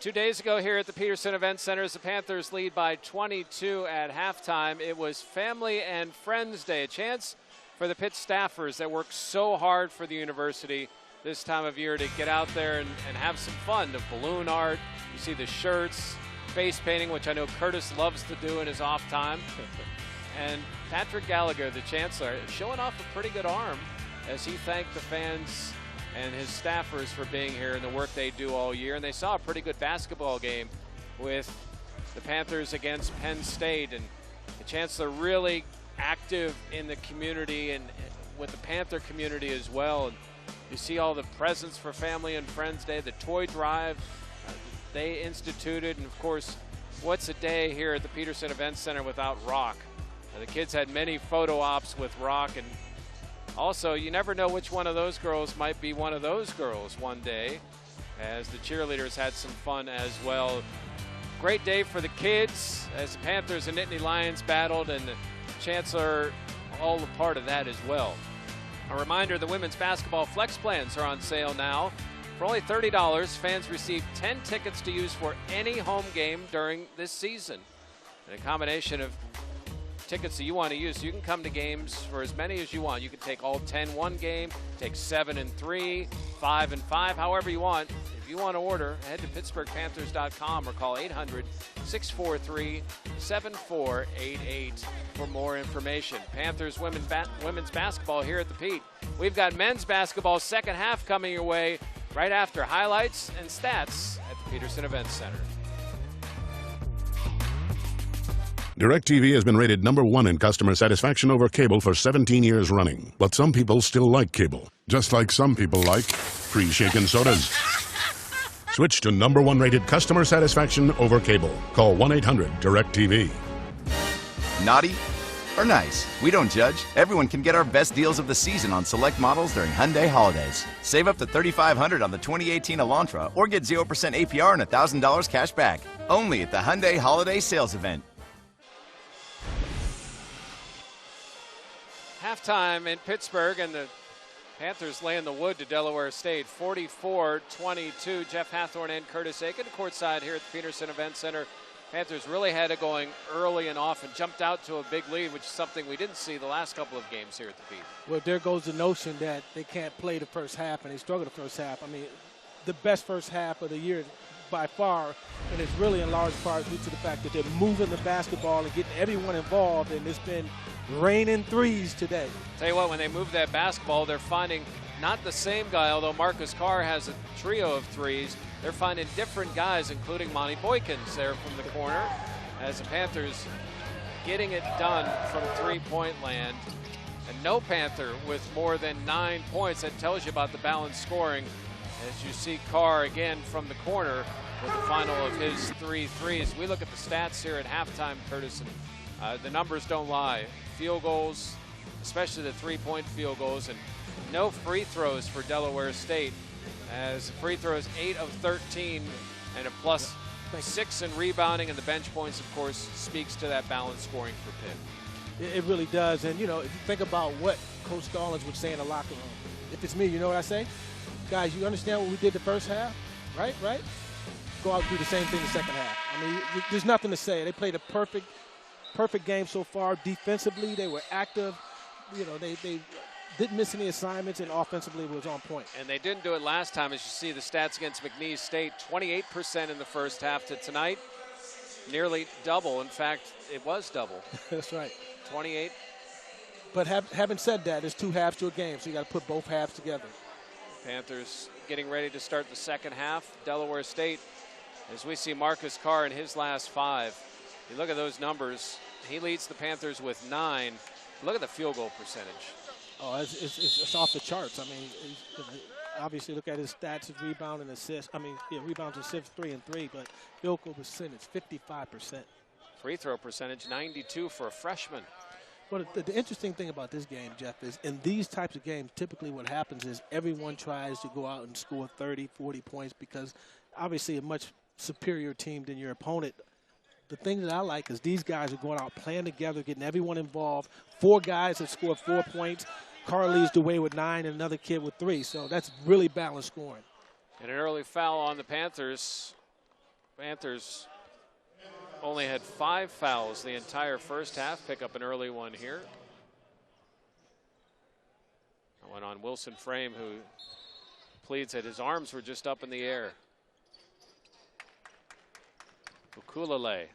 2 days ago here at the Peterson Event Center, the Panthers lead by 22 at halftime. It was Family and Friends Day, a chance for the Pitt staffers that work so hard for the university this time of year to get out there and have some fun. The balloon art, you see the shirts, face painting, which I know Curtis loves to do in his off time. And Patrick Gallagher, the chancellor, showing off a pretty good arm as he thanked the fans and his staffers for being here and the work they do all year. And they saw a pretty good basketball game with the Panthers against Penn State. And the chancellor really active in the community and with the Panther community as well. And you see all the presents for Family and Friends Day, the toy drive they instituted. And of course, what's a day here at the Peterson Event Center without Rock? The kids had many photo ops with Rock, and also, you never know which one of those girls might be one of those girls one day, as the cheerleaders had some fun as well. Great day for the kids as the Panthers and Nittany Lions battled, and the chancellor all a part of that as well. A reminder, the women's basketball flex plans are on sale now. For only $30, fans receive 10 tickets to use for any home game during this season. And a combination of tickets that you want to use, so you can come to games for as many as you want. You can take all 10 one game, take 7 and 3, 5 and 5, however you want. If you want to order, head to PittsburghPanthers.com or call 800-643-7488 for more information. Panthers women's basketball here at the Pete. We've got men's basketball second half coming your way right after highlights and stats at the Peterson Event Center. DirecTV has been rated #1 in customer satisfaction over cable for 17 years running. But some people still like cable, just like some people like free shaken sodas. Switch to #1 rated customer satisfaction over cable. Call 1-800-DirecTV. Naughty or nice, we don't judge. Everyone can get our best deals of the season on select models during Hyundai holidays. Save up to $3,500 on the 2018 Elantra or get 0% APR and $1,000 cash back. Only at the Hyundai Holiday Sales Event. Halftime in Pittsburgh, and the Panthers laying the wood to Delaware State, 44-22. Jeff Hathorn and Curtis Aiken courtside here at the Peterson Event Center. Panthers really had it going early and often, jumped out to a big lead, which is something we didn't see the last couple of games here at the Pete. Well, there goes the notion that they can't play the first half, and they struggle the first half. I mean, the best first half of the year by far, and it's really in large part due to the fact that they're moving the basketball and getting everyone involved, and it's been raining threes today. Tell you what, when they move that basketball, they're finding not the same guy, although Marcus Carr has a trio of threes. They're finding different guys, including Monty Boykins there from the corner, as the Panthers getting it done from three-point land. And no Panther with more than 9 points. That tells you about the balanced scoring. As you see Carr again from the corner with the final of his 3 threes. We look at the stats here at halftime, Curtis, and the numbers don't lie. Field goals, especially the three-point field goals, and no free throws for Delaware State, as free throws 8 of 13 and a +6 in rebounding, and the bench points, of course, speaks to that balanced scoring for Pitt. It really does. And, you know, if you think about what Coach Stallings would say in the locker room, if it's me, you know what I say? Guys, you understand what we did the first half? Right? Go out and do the same thing the second half. I mean, there's nothing to say. They played a perfect game so far. Defensively, they were active. You know, they didn't miss any assignments, and offensively was on point. And they didn't do it last time. As you see the stats against McNeese State, 28% in the first half to tonight. Nearly double. In fact, it was double. That's right. 28. But having said that, there's 2 halves to a game, so you got to put both halves together. Panthers getting ready to start the second half. Delaware State, as we see Marcus Carr in his last 5. You look at those numbers. He leads the Panthers with 9. Look at the field goal percentage. Oh, it's off the charts. I mean, obviously look at his stats, his rebound and assists. I mean, yeah, rebounds, assists, 3 and 3, but field goal percentage, 55%. Free throw percentage, 92 for a freshman. Well, the interesting thing about this game, Jeff, is in these types of games, typically what happens is everyone tries to go out and score 30, 40 points because obviously a much superior team than your opponent. The thing that I like is these guys are going out, playing together, getting everyone involved. 4 guys have scored 4 points. Carr leads the way with 9 and another kid with 3. So that's really balanced scoring. And an early foul on the Panthers. Panthers only had 5 fouls the entire first half. Pick up an early one here. That went on Wilson Frame, who pleads that his arms were just up in the air. Ukulele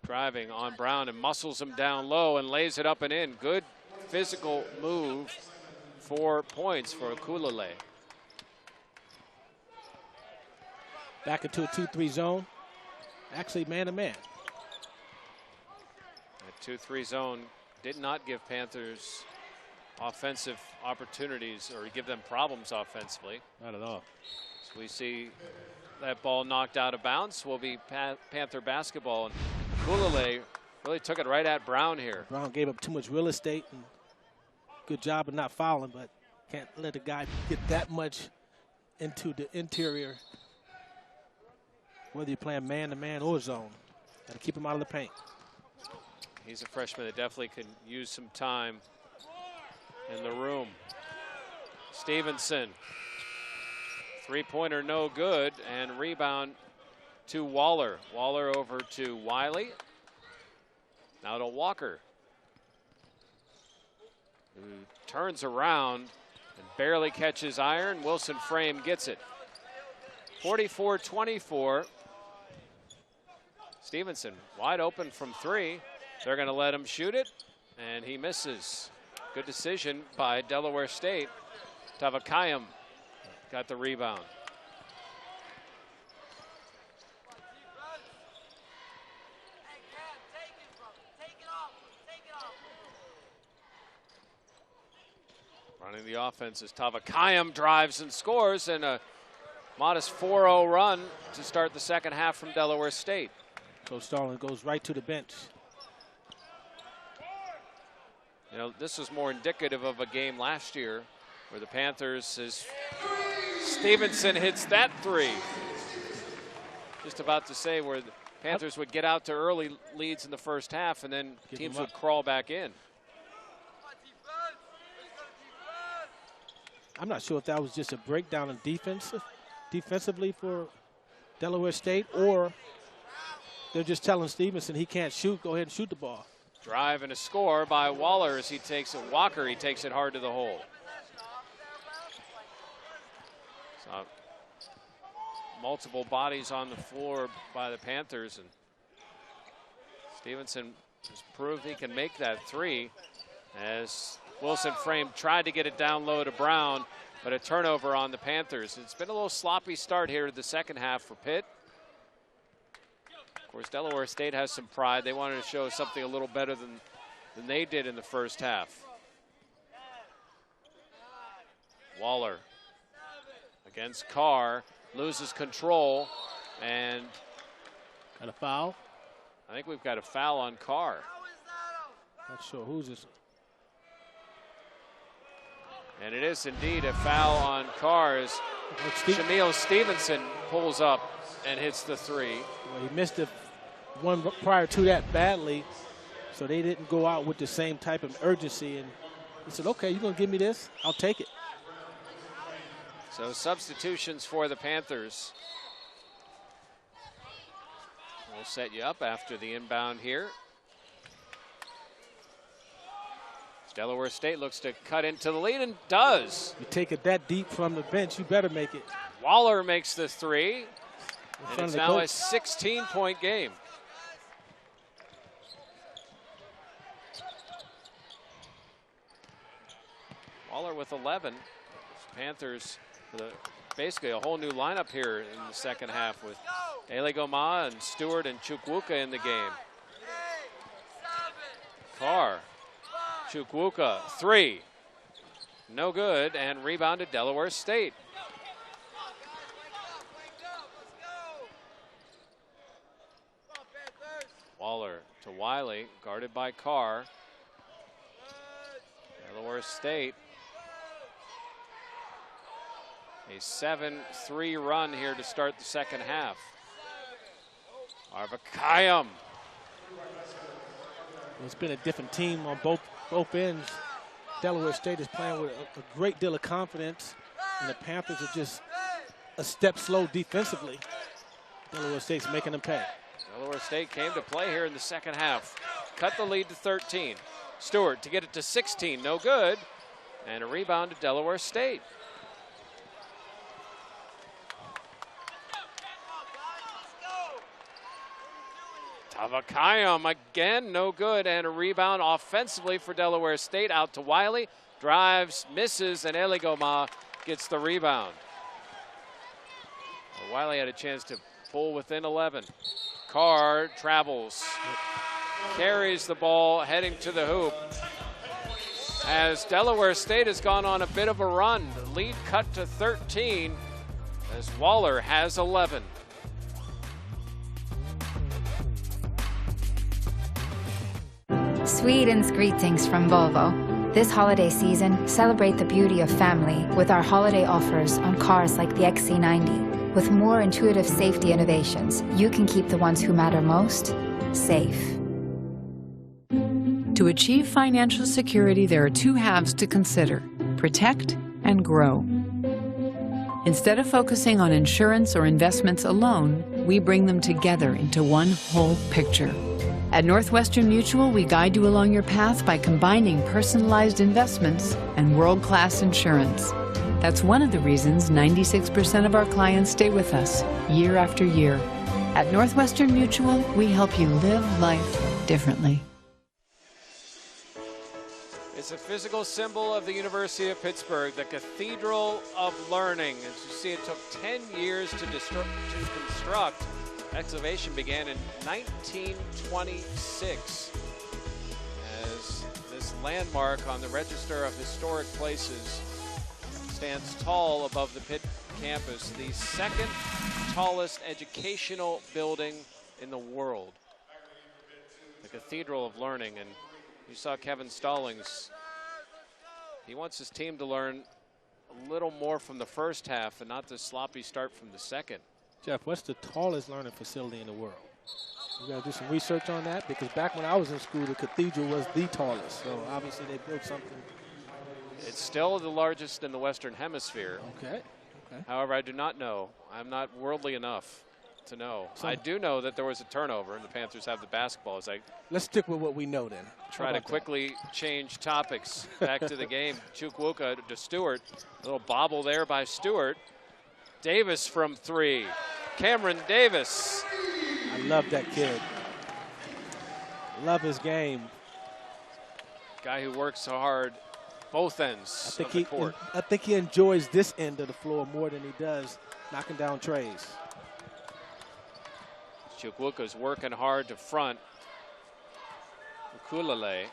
driving on Brown and muscles him down low and lays it up and in. Good physical move. 4 points for Ukulele. Back into a 2-3 zone. Actually, man-to-man. That 2-3 zone did not give Panthers offensive opportunities or give them problems offensively. Not at all. So we see that ball knocked out of bounds. Will be Panther basketball. And Ukulele really took it right at Brown here. Brown gave up too much real estate. And good job of not fouling, but can't let a guy get that much into the interior, whether you're playing man-to-man or zone. Got to keep him out of the paint. He's a freshman that definitely can use some time in the room. Stevenson. 3-pointer no good, and rebound to Waller. Waller over to Wiley. Now to Walker, who turns around and barely catches iron. Wilson Frame gets it. 44-24. Stevenson wide open from 3. They're going to let him shoot it, and he misses. Good decision by Delaware State. Tavakayam got the rebound. Running the offense is Tavakayam, drives and scores, and a modest 4-0 run to start the second half from Delaware State. Coach Starling goes right to the bench. You know, this was more indicative of a game last year where the Panthers, as Stevenson hits that 3. Just about to say where the Panthers would get out to early leads in the first half and then teams would crawl back in. I'm not sure if that was just a breakdown in defensively for Delaware State, or they're just telling Stevenson he can't shoot, go ahead and shoot the ball. Drive and a score by Waller as he takes it. Walker, he takes it hard to the hole. So, multiple bodies on the floor by the Panthers, and Stevenson has proved he can make that 3 as Wilson Frame tried to get it down low to Brown, but a turnover on the Panthers. It's been a little sloppy start here to the second half for Pitt. Of course, Delaware State has some pride. They wanted to show something a little better than they did in the first half. Waller against Carr, loses control, and got a foul? I think we've got a foul on Carr. Not sure who's this. And it is indeed a foul on Carr as Shamil Stevenson pulls up and hits the 3. Well, he missed the one prior to that badly, so they didn't go out with the same type of urgency. And he said, okay, you're going to give me this? I'll take it. So substitutions for the Panthers. We'll set you up after the inbound here. Delaware State looks to cut into the lead and does. You take it that deep from the bench, you better make it. Waller makes the three, and it's now a coach. 16-point game. Waller with 11. Panthers with basically a whole new lineup here in the second half with Eligoma and Stewart and Chukwuka in the game. Carr, Chukwuka, three. No good, and rebounded Delaware State. Waller to Wiley, guarded by Carr. Delaware State. A 7-3 run here to start the second half. Arvakayam. It's been a different team on both ends. Delaware State is playing with a great deal of confidence, and the Panthers are just a step slow defensively. Delaware State's making them pay. Delaware State came to play here in the second half. Cut the lead to 13. Stewart to get it to 16, no good. And a rebound to Delaware State. Tavakayam again, no good, and a rebound offensively for Delaware State. Out to Wiley, drives, misses, and Eligoma gets the rebound. Well, Wiley had a chance to pull within 11. Carr travels, carries the ball, heading to the hoop. As Delaware State has gone on a bit of a run, the lead cut to 13 as Waller has 11. Sweden's greetings from Volvo. This holiday season, celebrate the beauty of family with our holiday offers on cars like the XC90. With more intuitive safety innovations, you can keep the ones who matter most safe. To achieve financial security, there are two halves to consider: protect and grow. Instead of focusing on insurance or investments alone, we bring them together into one whole picture. At Northwestern Mutual, we guide you along your path by combining personalized investments and world-class insurance. That's one of the reasons 96% of our clients stay with us year after year. At Northwestern Mutual, we help you live life differently. It's a physical symbol of the University of Pittsburgh, the Cathedral of Learning. As you see, it took 10 years to construct. Excavation began in 1926 as this landmark on the Register of Historic Places stands tall above the Pitt campus, the second tallest educational building in the world. The Cathedral of Learning. And you saw Kevin Stallings. He wants his team to learn a little more from the first half and not the sloppy start from the second. Jeff, what's the tallest learning facility in the world? We got to do some research on that, because back when I was in school, the cathedral was the tallest. So obviously they built something. It's still the largest in the Western Hemisphere. Okay. However, I do not know. I'm not worldly enough to know. I do know that there was a turnover, and the Panthers have the basketball. Let's stick with what we know then. Try to quickly change topics. Back to the game. Chukwuka to Stewart. A little bobble there by Stewart. Davis from three. Cameron Davis. I love that kid. Love his game. Guy who works so hard both ends of the court. I think he enjoys this end of the floor more than he does knocking down trays. Chukwuka's working hard to front. Ukulele.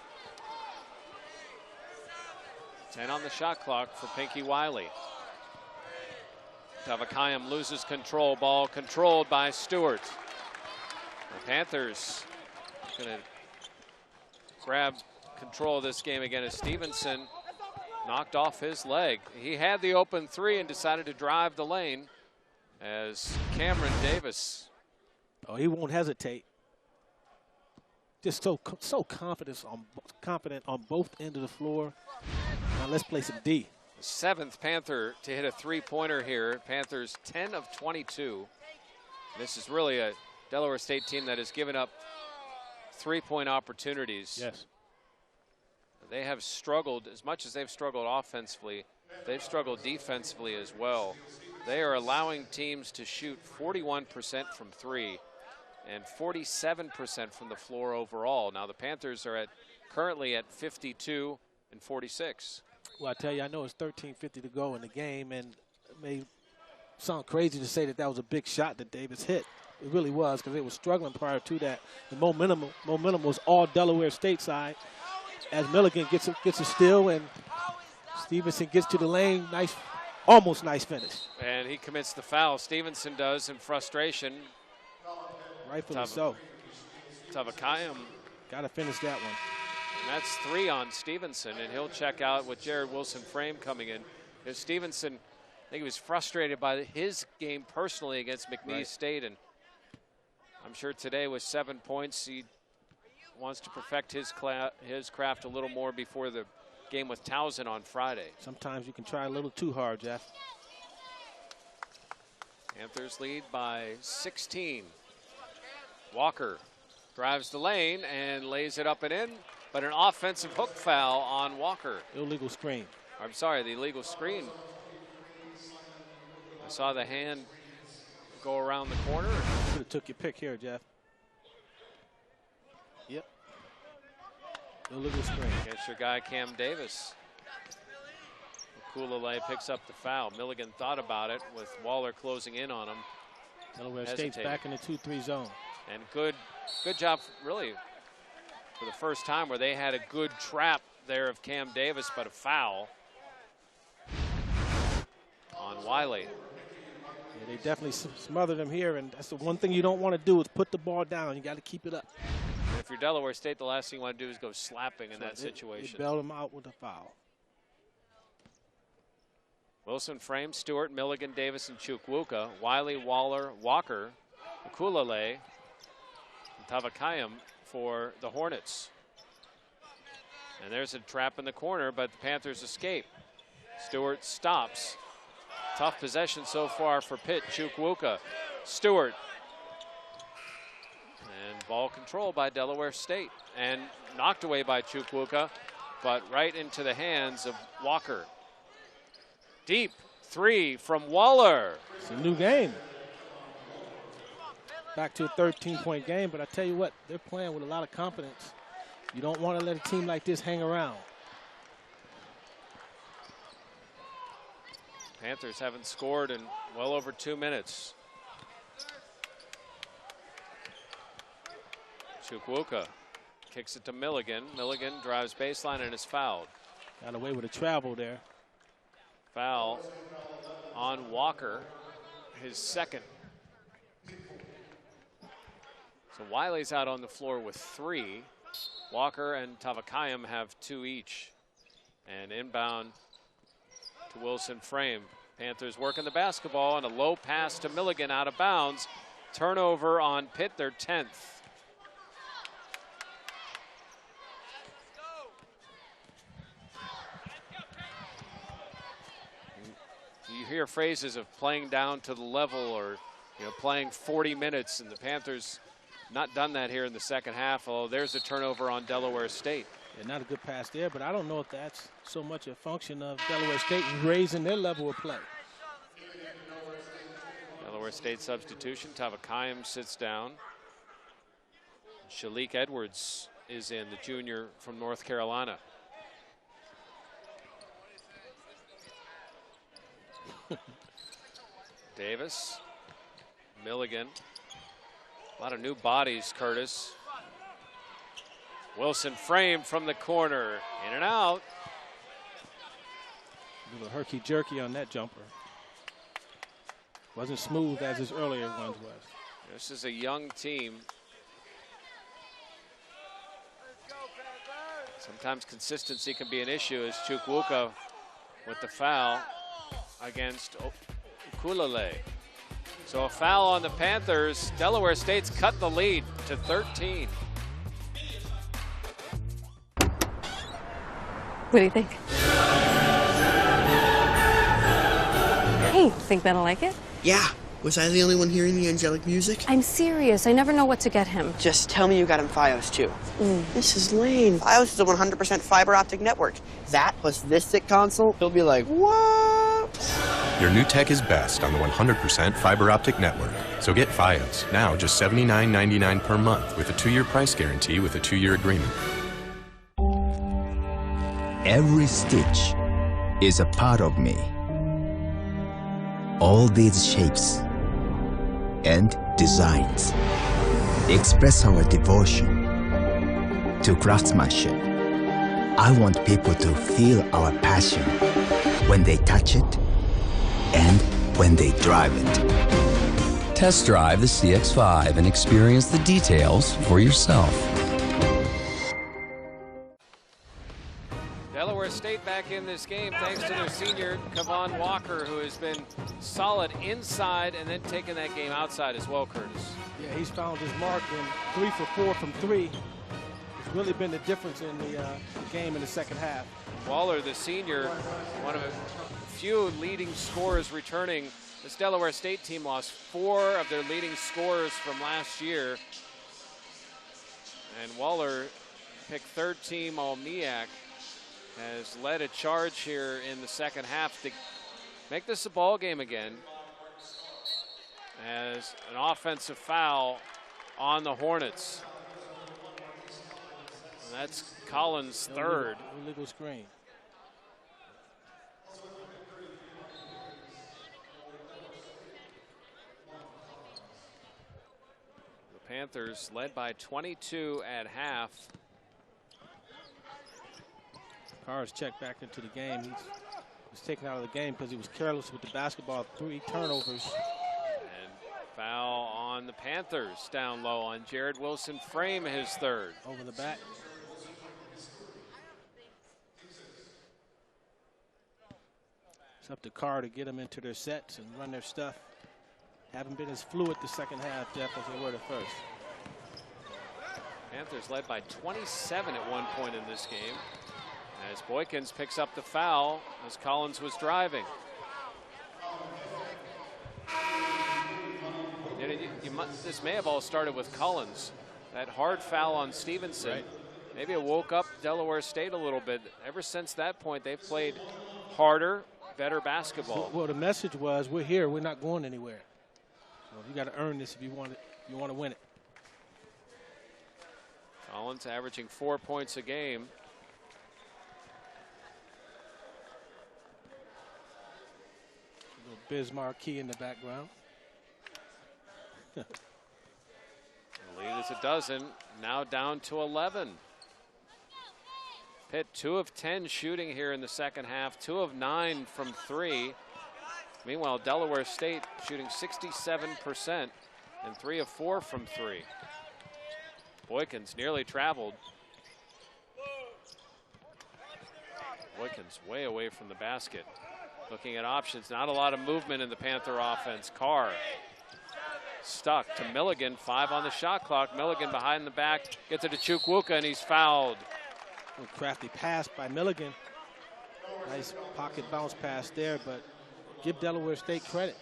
10 on the shot clock for Pinky Wiley. Tavakayam loses control. Ball controlled by Stewart. The Panthers going to grab control of this game again as Stevenson knocked off his leg. He had the open three and decided to drive the lane as Cameron Davis. Oh, he won't hesitate. Just so confident on both ends of the floor. Now let's play some D. Seventh Panther to hit a three-pointer here. Panthers 10 of 22. This is really a Delaware State team that has given up three-point opportunities. Yes. They have struggled, as much as they've struggled offensively, they've struggled defensively as well. They are allowing teams to shoot 41% from three and 47% from the floor overall. Now the Panthers are currently at 52 and 46. Well, I tell you, I know it's 13:50 to go in the game, and it may sound crazy to say that was a big shot that Davis hit. It really was, because they were struggling prior to that. The momentum was all Delaware State side. As Milligan gets a steal and Stevenson gets to the lane, almost nice finish. And he commits the foul. Stevenson does in frustration. Rightfully so. Tavakayam got to finish that one. And that's 3 on Stevenson, and he'll check out with Jared Wilson-Frame coming in. Because Stevenson, I think he was frustrated by his game personally against McNeese State, and I'm sure today with 7 points, he wants to perfect his craft a little more before the game with Towson on Friday. Sometimes you can try a little too hard, Jeff. Panthers lead by 16. Walker drives the lane and lays it up and in, but an offensive hook foul on Walker. Illegal screen. I'm sorry, the illegal screen. I saw the hand go around the corner. Should have took your pick here, Jeff. Yep. Illegal screen. Against your guy, Cam Davis. Kulale picks up the foul. Milligan thought about it with Waller closing in on him. Delaware State's back in the 2-3 zone. And good job, really, for the first time where they had a good trap there of Cam Davis, but a foul on Wiley. Yeah, they definitely smothered him here, and that's the one thing you don't want to do is put the ball down. You got to keep it up. And if you're Delaware State, the last thing you want to do is go slapping in that situation. They bailed him out with a foul. Wilson-Frame, Stewart, Milligan, Davis, and Chukwuka. Wiley, Waller, Walker, Kulale, and Tavakayam for the Hornets. And there's a trap in the corner, but the Panthers escape. Stewart stops. Tough possession so far for Pitt. Chukwuka, Stewart. And ball control by Delaware State. And knocked away by Chukwuka, but right into the hands of Walker. Deep 3 from Waller. It's a new game. Back to a 13-point game, but I tell you what, they're playing with a lot of confidence. You don't want to let a team like this hang around. Panthers haven't scored in well over 2 minutes. Chukwuka kicks it to Milligan. Milligan drives baseline and is fouled. Got away with a travel there. Foul on Walker, his second. So Wiley's out on the floor with 3. Walker and Tavakayam have 2 each. And inbound to Wilson-Frame. Panthers working the basketball, and a low pass to Milligan out of bounds. Turnover on Pitt, their 10th. You hear phrases of playing down to the level, or playing 40 minutes, and the Panthers not done that here in the second half. Although there's a turnover on Delaware State. Yeah, not a good pass there, but I don't know if that's so much a function of Delaware State raising their level of play. Delaware State substitution. Tavakayam sits down. Shalik Edwards is in, the junior from North Carolina. Davis, Milligan, a lot of new bodies, Curtis. Wilson-Frame from the corner, in and out. A little herky-jerky on that jumper. Wasn't smooth as his earlier ones was. This is a young team. Sometimes consistency can be an issue, as Chukwuka with the foul against Kulale. So a foul on the Panthers. Delaware State's cut the lead to 13. What do you think? Hey, think Ben will like it? Yeah, Was I the only one hearing the angelic music? I'm serious. I never know what to get him. Just tell me you got him Fios, too. This is lame. Fios is a 100% fiber optic network. That plus this thick console, he'll be like, what? Your new tech is best on the 100% fiber optic network. So get Fios, now just $79.99 per month with a 2-year price guarantee with a 2-year agreement. Every stitch is a part of me. All these shapes and designs express our devotion to craftsmanship. I want people to feel our passion when they touch it and when they drive it. Test drive the CX-5 and experience the details for yourself. Delaware State back in this game thanks to their senior, Kavon Walker, who has been solid inside and then taking that game outside as well, Curtis. Yeah, he's found his mark in 3 for 4 from 3. It's really been the difference in the game in the second half. Waller, the senior, one of a few leading scorers returning. This Delaware State team lost 4 of their leading scorers from last year. And Waller picked third team All-MEAC. Has led a charge here in the second half to make this a ball game again, as an offensive foul on the Hornets. And that's Collins' third. Illegal screen. The Panthers led by 22 at half. Carr's checked back into the game. He was taken out of the game because he was careless with the basketball. 3 turnovers. And foul on the Panthers down low on Jared Wilson Frame, his third. Over the back. It's up to Carr to get them into their sets and run their stuff. Haven't been as fluid the second half, Jeff, as they were the first. Panthers led by 27 at one point in this game, as Boykins picks up the foul as Collins was driving. This may have all started with Collins. That hard foul on Stevenson. Right. Maybe it woke up Delaware State a little bit. Ever since that point, they've played harder, better basketball. Well, the message was, we're here, we're not going anywhere. So you got to earn this if you want to win it. Collins averaging 4 points a game. Biz Marquis in the background. The lead is a dozen, now down to 11. Pitt 2 of 10 shooting here in the second half, 2 of 9 from 3. Meanwhile, Delaware State shooting 67% and 3 of 4 from 3. Boykins nearly traveled. Boykins way away from the basket. Looking at options, not a lot of movement in the Panther offense. Carr stuck to Milligan, 5 on the shot clock. Milligan behind the back, gets it to Chukwuka, and he's fouled. A crafty pass by Milligan. Nice pocket bounce pass there, but give Delaware State credit.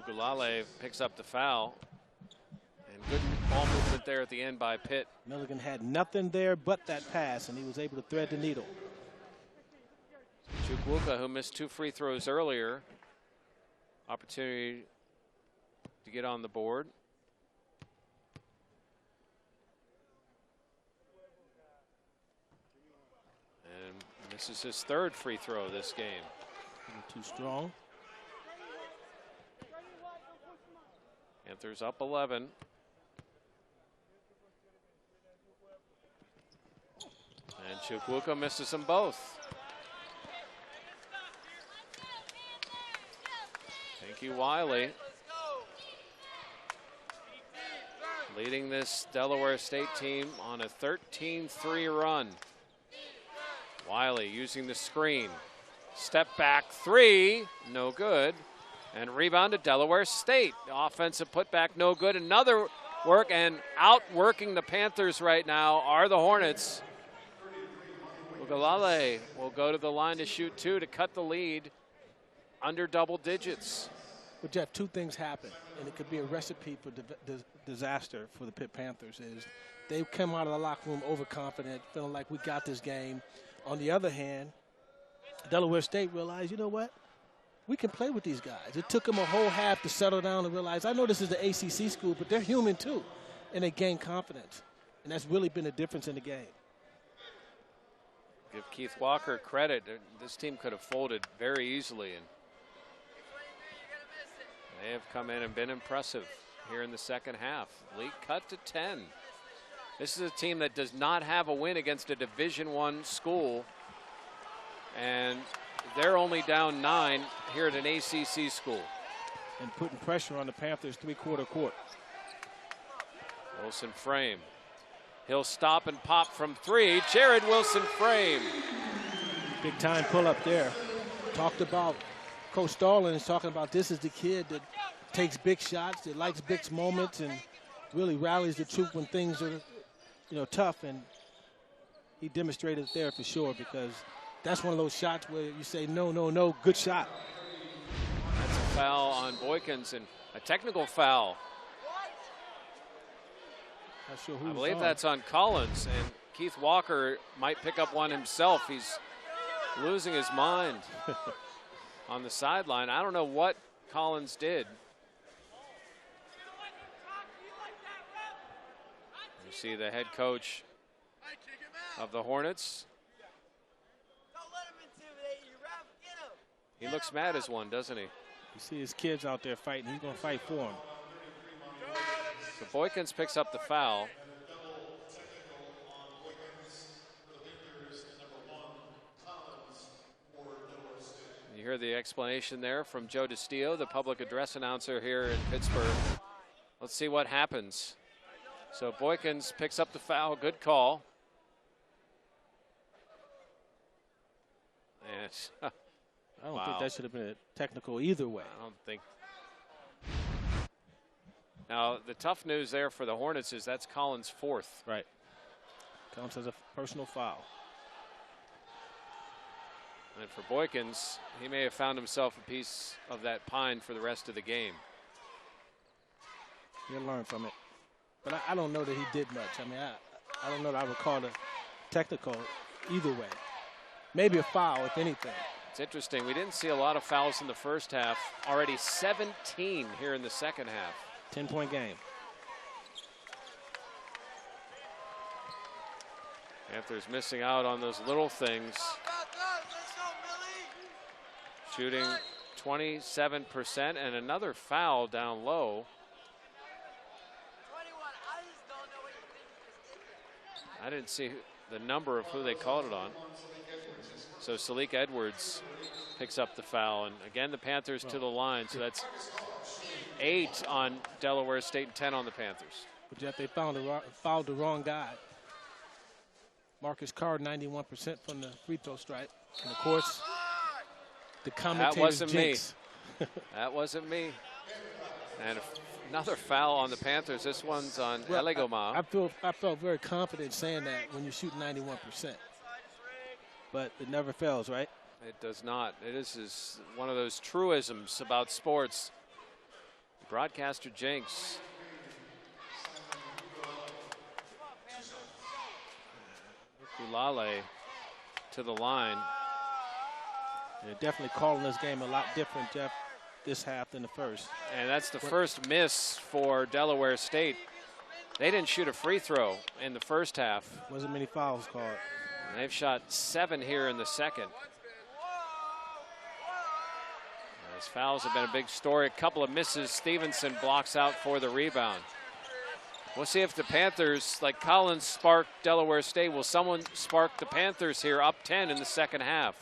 Ugulale picks up the foul. And good ball movement there at the end by Pitt. Milligan had nothing there but that pass, and he was able to thread the needle. Chukwuka, who missed 2 free throws earlier. Opportunity to get on the board. And this is his 3rd free throw this game. Too strong. Panthers up 11. And Chukwuka misses them both. Thank you, Wiley. Leading this Delaware State team on a 13-3 run. Wiley using the screen. Step back 3, no good. And rebound to Delaware State. The offensive putback, no good. Another work, and outworking the Panthers right now are the Hornets. Ugulale will go to the line to shoot 2 to cut the lead under double digits. Well, Jeff, two things happen, and it could be a recipe for disaster for the Pitt Panthers. Is they come out of the locker room overconfident, feeling like we got this game. On the other hand, Delaware State realized, you know what? We can play with these guys. It took them a whole half to settle down and realize, I know this is the ACC school, but they're human too. And they gain confidence. And that's really been a difference in the game. Give Keith Walker credit. This team could have folded very easily. And they have come in and been impressive here in the second half. Lead cut to 10. This is a team that does not have a win against a Division I school. And they're only down 9 here at an ACC school. And putting pressure on the Panthers three-quarter court. Wilson Frame. He'll stop and pop from 3. Jared Wilson Frame. Big time pull up there. Talked about Coach Starlin is talking about this is the kid that takes big shots, that likes big moments, and really rallies the troop when things are, tough. And he demonstrated it there for sure, because that's one of those shots where you say, no, no, no, good shot. That's a foul on Boykins and a technical foul. Not sure who I believe that's on Collins, and Keith Walker might pick up one himself. He's losing his mind on the sideline. I don't know what Collins did. You see the head coach of the Hornets. He looks mad as one, doesn't he? You see his kids out there fighting. He's going to fight for them. So Boykins picks up the foul. You hear the explanation there from Joe DiStio, the public address announcer here in Pittsburgh. Let's see what happens. So Boykins picks up the foul. Good call. And I don't think that should have been a technical either way. I don't think. Now, the tough news there for the Hornets is that's Collins' 4th. Right. Counts as a personal foul. And for Boykins, he may have found himself a piece of that pine for the rest of the game. He'll learn from it. But I don't know that he did much. I mean, I don't know that I would call it technical either way. Maybe a foul, if anything. It's interesting. We didn't see a lot of fouls in the first half. Already 17 here in the second half. 10-point game. Panthers missing out on those little things. Shooting 27% and another foul down low. I didn't see the number of who they called it on. So Salik Edwards picks up the foul. And again, the Panthers to the line. So that's 8 on Delaware State and 10 on the Panthers. But Jeff, they fouled the wrong guy. Marcus Carr, 91% from the free throw stripe. And of course, the commentator's that wasn't jinx. Me. That wasn't me. And another foul on the Panthers. This one's on Elegoma. I felt very confident saying that when you shoot 91%. But it never fails, right? It does not. It is one of those truisms about sports. Broadcaster jinx. Ulale to the line. They're definitely calling this game a lot different, Jeff, this half than the first. And that's the first miss for Delaware State. They didn't shoot a free throw in the first half. Wasn't many fouls called. And they've shot 7 here in the second. Those fouls have been a big story. A couple of misses. Stevenson blocks out for the rebound. We'll see if the Panthers, like Collins sparked Delaware State, will someone spark the Panthers here up 10 in the second half?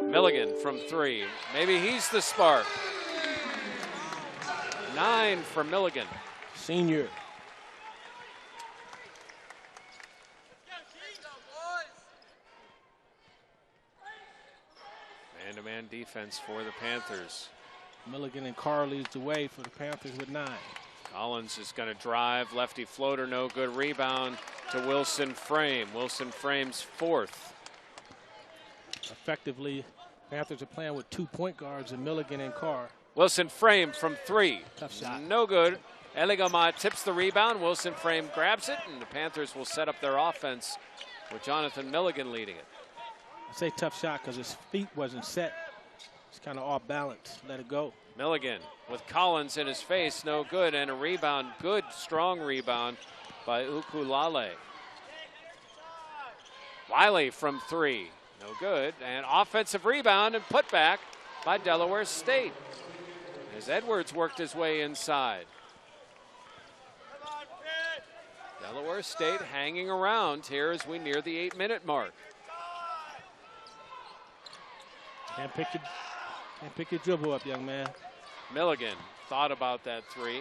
Milligan from 3. Maybe he's the spark. 9 for Milligan. Senior. Man-to-man defense for the Panthers. Milligan and Carr leads the way for the Panthers with 9. Collins is going to drive. Lefty floater, no good. Rebound to Wilson Frame. Wilson Frame's 4th. Effectively Panthers are playing with 2 point guards in Milligan and Carr. Wilson Frame from 3. Tough shot. No good. Eligoma tips the rebound. Wilson Frame grabs it, and the Panthers will set up their offense with Jonathan Milligan leading it. I say tough shot because his feet wasn't set. It's kind of off balance. Let it go. Milligan with Collins in his face, no good, and a rebound, good, strong rebound by Ukulale. Wiley from 3, no good, and offensive rebound and put back by Delaware State as Edwards worked his way inside. Delaware State hanging around here as we near the 8-minute mark. Can't pick your dribble up, young man. Milligan thought about that 3.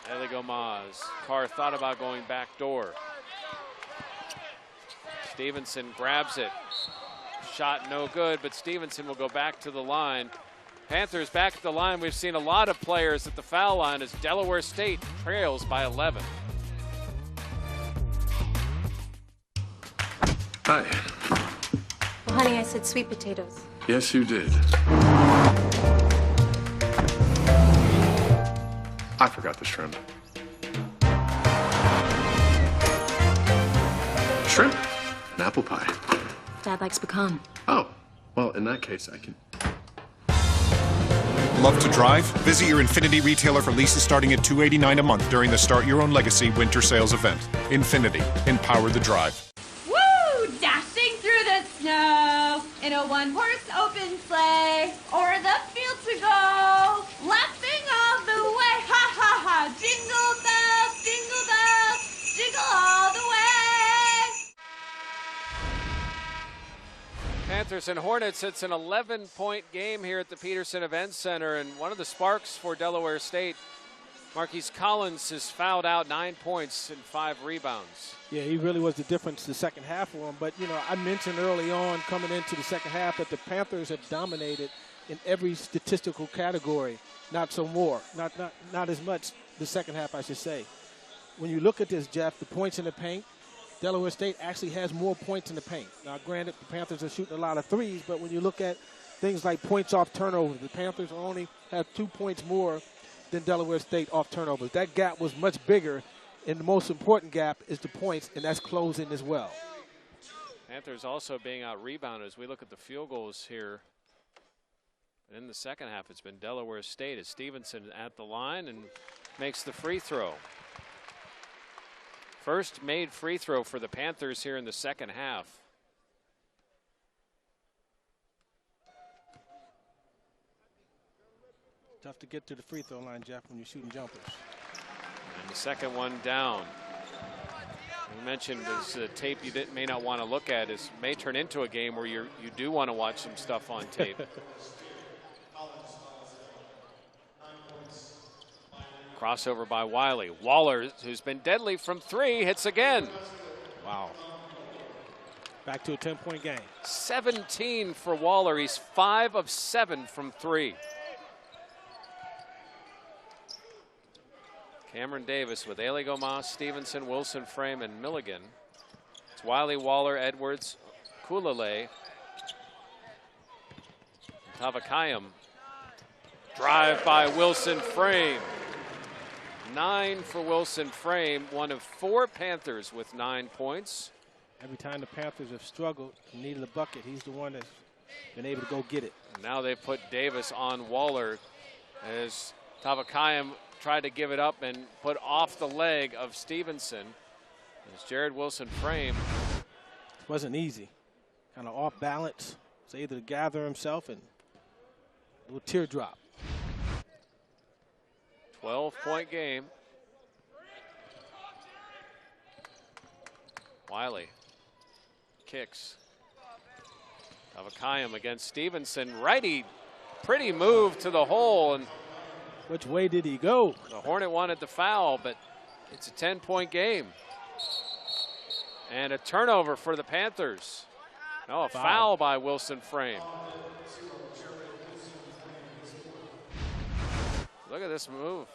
Eligomaz. Carr thought about going back door. Stevenson grabs it. Shot no good, but Stevenson will go back to the line. Panthers back at the line. We've seen a lot of players at the foul line as Delaware State trails by 11. Hi. Well, honey, I said sweet potatoes. Yes, you did. I forgot the shrimp. Shrimp? An apple pie. Dad likes pecan. Oh, well, in that case, I can. Love to drive? Visit your Infiniti retailer for leases starting at $289 a month during the Start Your Own Legacy winter sales event. Infiniti. Empower the drive. Woo! Dashing through the snow in a one-horse open sleigh, o'er the fields we go, laughing all the way. Ha ha ha! Jingle bells, jingle all the way. Panthers and Hornets, it's an 11-point game here at the Peterson Event Center, and one of the sparks for Delaware State, Marquise Collins has fouled out 9 points and 5 rebounds. Yeah, he really was the difference the second half for him. But, you know, I mentioned early on coming into the second half that the Panthers have dominated in every statistical category. Not so more, not as much the second half, I should say. When you look at this, Jeff, the points in the paint, Delaware State actually has more points in the paint. Now, granted, the Panthers are shooting a lot of threes, but when you look at things like points off turnovers, the Panthers only have 2 points more than Delaware State off turnovers. That gap was much bigger, and the most important gap is the points, and that's closing as well. Panthers also being out-rebounded as we look at the field goals here. In the second half, it's been Delaware State as Stevenson at the line and makes the free throw. First made free throw for the Panthers here in the second half. Tough to get to the free throw line, Jeff, when you're shooting jumpers. And the second one down. We mentioned this tape you may not want to look at may turn into a game where you do want to watch some stuff on tape. Crossover by Wiley. Waller, who's been deadly from 3, hits again. Wow. Back to a 10-point game. 17 for Waller. He's 5 of 7 from 3. Cameron Davis with Eligoma, Stevenson, Wilson Frame, and Milligan. It's Wiley, Waller, Edwards, Kulale, Tavakayam. Drive by Wilson Frame. 9 for Wilson Frame, one of 4 Panthers with 9 points. Every time the Panthers have struggled and needed a bucket, he's the one that's been able to go get it. And now they put Davis on Waller as Tavakayam tried to give it up and put off the leg of Stevenson. As Jared Wilson Frame. It wasn't easy. Kind of off balance. Was able to gather himself and a little teardrop. 12-point game. Wiley kicks. Tavakayam against Stevenson. Righty, pretty move to the hole. And which way did he go? The Hornet wanted the foul, but it's a 10-point game. And a turnover for the Panthers. No, a foul by Wilson Frame. Look at this move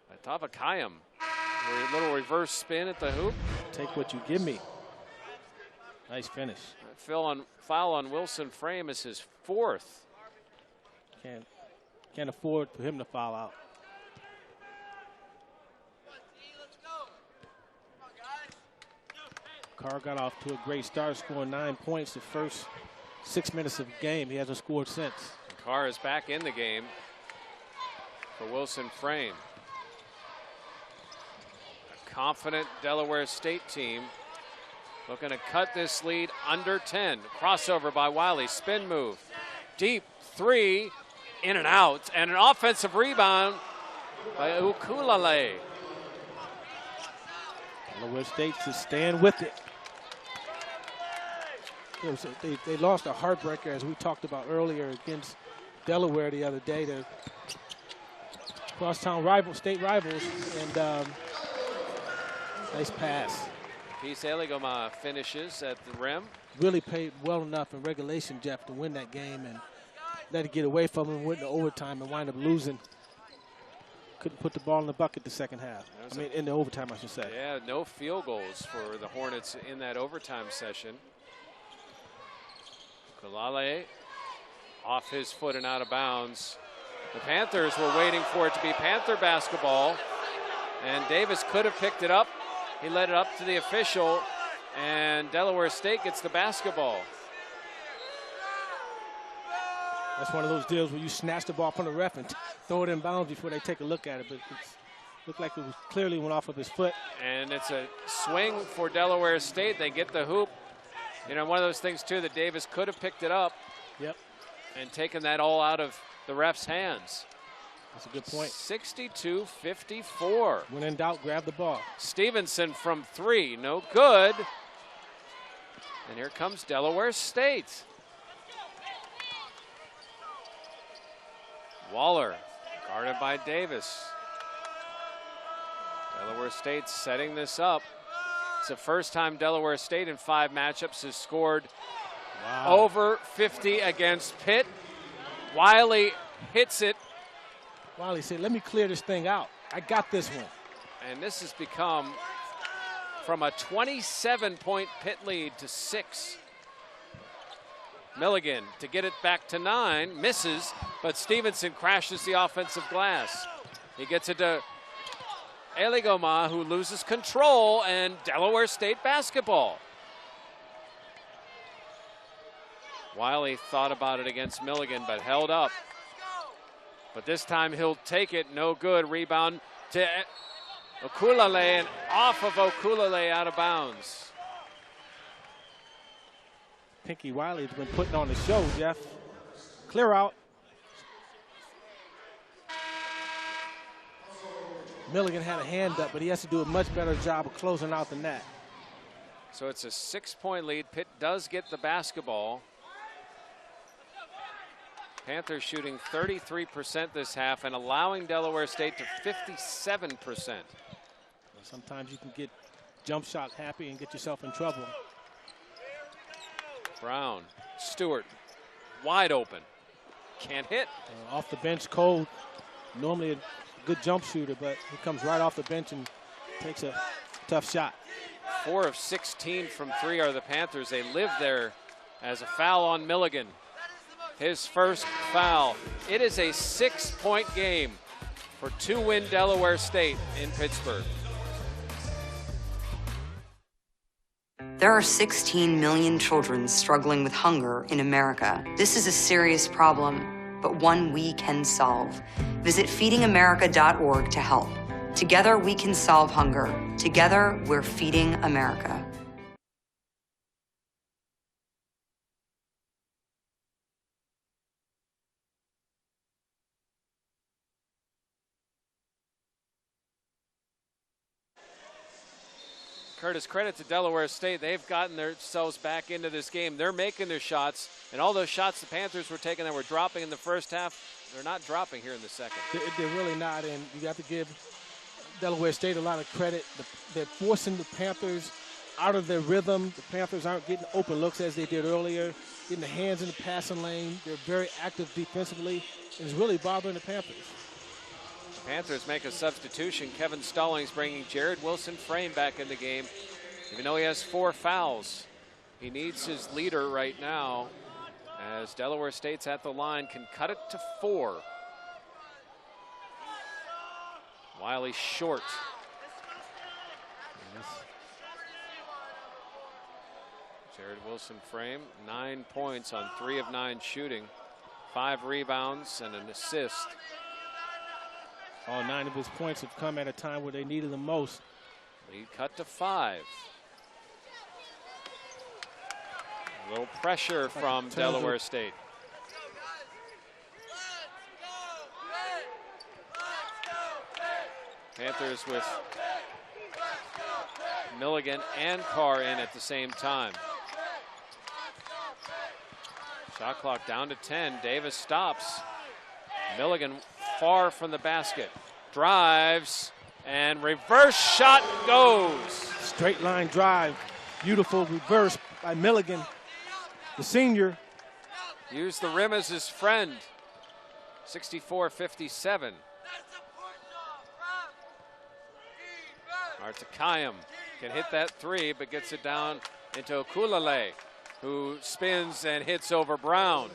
by Tavakayam. A little reverse spin at the hoop. Take what you give me. Nice finish. Foul on Wilson Frame is his 4th. Can't afford for him to foul out. Carr got off to a great start, scoring 9 points the first 6 minutes of the game. He hasn't scored since. Carr is back in the game for Wilson Frame. A confident Delaware State team looking to cut this lead under 10. Crossover by Wiley, spin move. Deep 3, in and out, and an offensive rebound by Ukulele. Delaware State to stand with it. They lost a heartbreaker, as we talked about earlier, against Delaware the other day. They're crosstown state rivals, and nice pass. Peace Eligoma finishes at the rim. Really played well enough in regulation, Jeff, to win that game, and let it get away from him, went into overtime and wind up losing. Couldn't put the ball in the bucket the second half. In the overtime, I should say. Yeah, no field goals for the Hornets in that overtime session. Kulale off his foot and out of bounds. The Panthers were waiting for it to be Panther basketball, and Davis could have picked it up. He led it up to the official, and Delaware State gets the basketball. That's one of those deals where you snatch the ball from the ref and throw it in bounds before they take a look at it, but it looked like it was clearly went off of his foot. And it's a swing for Delaware State. They get the hoop. You know, one of those things, too, that Davis could have picked it up. Yep. And taken that all out of the ref's hands. That's a good point. 62-54. When in doubt, grab the ball. Stevenson from 3, no good. And here comes Delaware State. Waller, guarded by Davis. Delaware State setting this up. It's the first time Delaware State in 5 matchups has scored over 50 against Pitt. Wiley hits it. Wiley said, let me clear this thing out. I got this one. And this has become from a 27-point Pitt lead to 6. Milligan to get it back to 9, misses, but Stevenson crashes the offensive glass. He gets it to Eligoma, who loses control, and Delaware State basketball. Wiley thought about it against Milligan, but held up. But this time he'll take it, no good. Rebound to Okulele, and off of Okulele out of bounds. Pinky Wiley's been putting on the show, Jeff. Clear out. Milligan had a hand up, but he has to do a much better job of closing out than that. So it's a 6-point lead. Pitt does get the basketball. Panthers shooting 33% this half and allowing Delaware State to 57%. Sometimes you can get jump shot happy and get yourself in trouble. Brown, Stewart, wide open. Can't hit. Off the bench, Cole, normally a good jump shooter, but he comes right off the bench and takes a tough shot. 4 of 16 from 3 are the Panthers. They live there as a foul on Milligan. His first foul. It is a 6-point game for 2-win Delaware State in Pittsburgh. There are 16 million children struggling with hunger in America. This is a serious problem, but one we can solve. Visit feedingamerica.org to help. Together we can solve hunger. Together we're feeding America. Curtis, credit to Delaware State. They've gotten themselves back into this game. They're making their shots, and all those shots the Panthers were taking that were dropping in the first half, they're not dropping here in the second. They're really not, and you have to give Delaware State a lot of credit. They're forcing the Panthers out of their rhythm. The Panthers aren't getting open looks as they did earlier, getting the hands in the passing lane. They're very active defensively, and it's really bothering the Panthers. Panthers make a substitution. Kevin Stallings bringing Jared Wilson Frame back in the game. Even though he has 4 fouls, He needs his leader right now, as Delaware State's at the line, can cut it to 4. Wiley short. Jared Wilson frame, 9 points on 3 of 9 shooting, 5 rebounds and an assist. All 9 of his points have come at a time where they needed them most. Lead cut to 5. A little pressure from Delaware State. Panthers with Milligan and Carr in at the same time. Shot clock down to 10. Davis stops. Milligan far from the basket. Drives and reverse shot goes. Straight line drive. Beautiful reverse by Milligan, the senior. Used the rim as his friend. 64-57. Artakayam can hit that 3, but gets it down into Okulale, who spins and hits over Brown.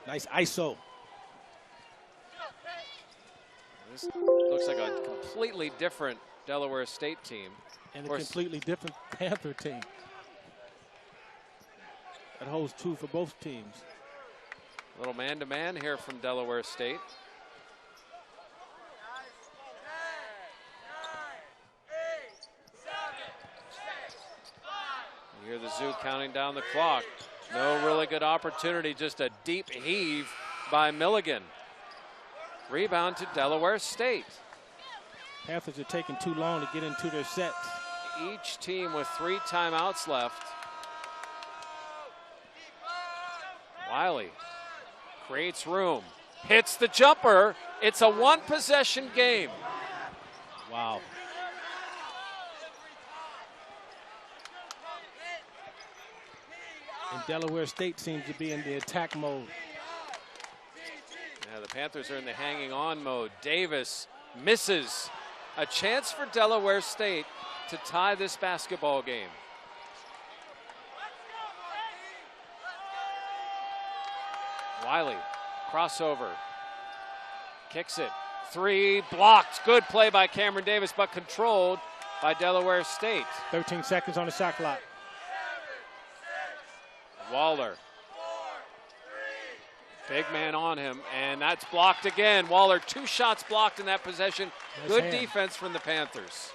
Nice ISO. This looks like a completely different Delaware State team. And a completely different Panther team. That holds true for both teams. A little man-to-man here from Delaware State. You hear the Zoo counting down the clock. No really good opportunity, just a deep heave by Milligan. Rebound to Delaware State. Panthers are taking too long to get into their sets. Each team with 3 timeouts left. Wiley creates room, hits the jumper. It's a 1-possession game. Wow. And Delaware State seems to be in the attack mode. Yeah, the Panthers are in the hanging on mode. Davis misses. A chance for Delaware State to tie this basketball game. Wiley, crossover, kicks it. 3, blocked. Good play by Cameron Davis, but controlled by Delaware State. 13 seconds on the shot clock. Waller. Big man on him, and that's blocked again. Waller, 2 shots blocked in that possession. Good defense from the Panthers.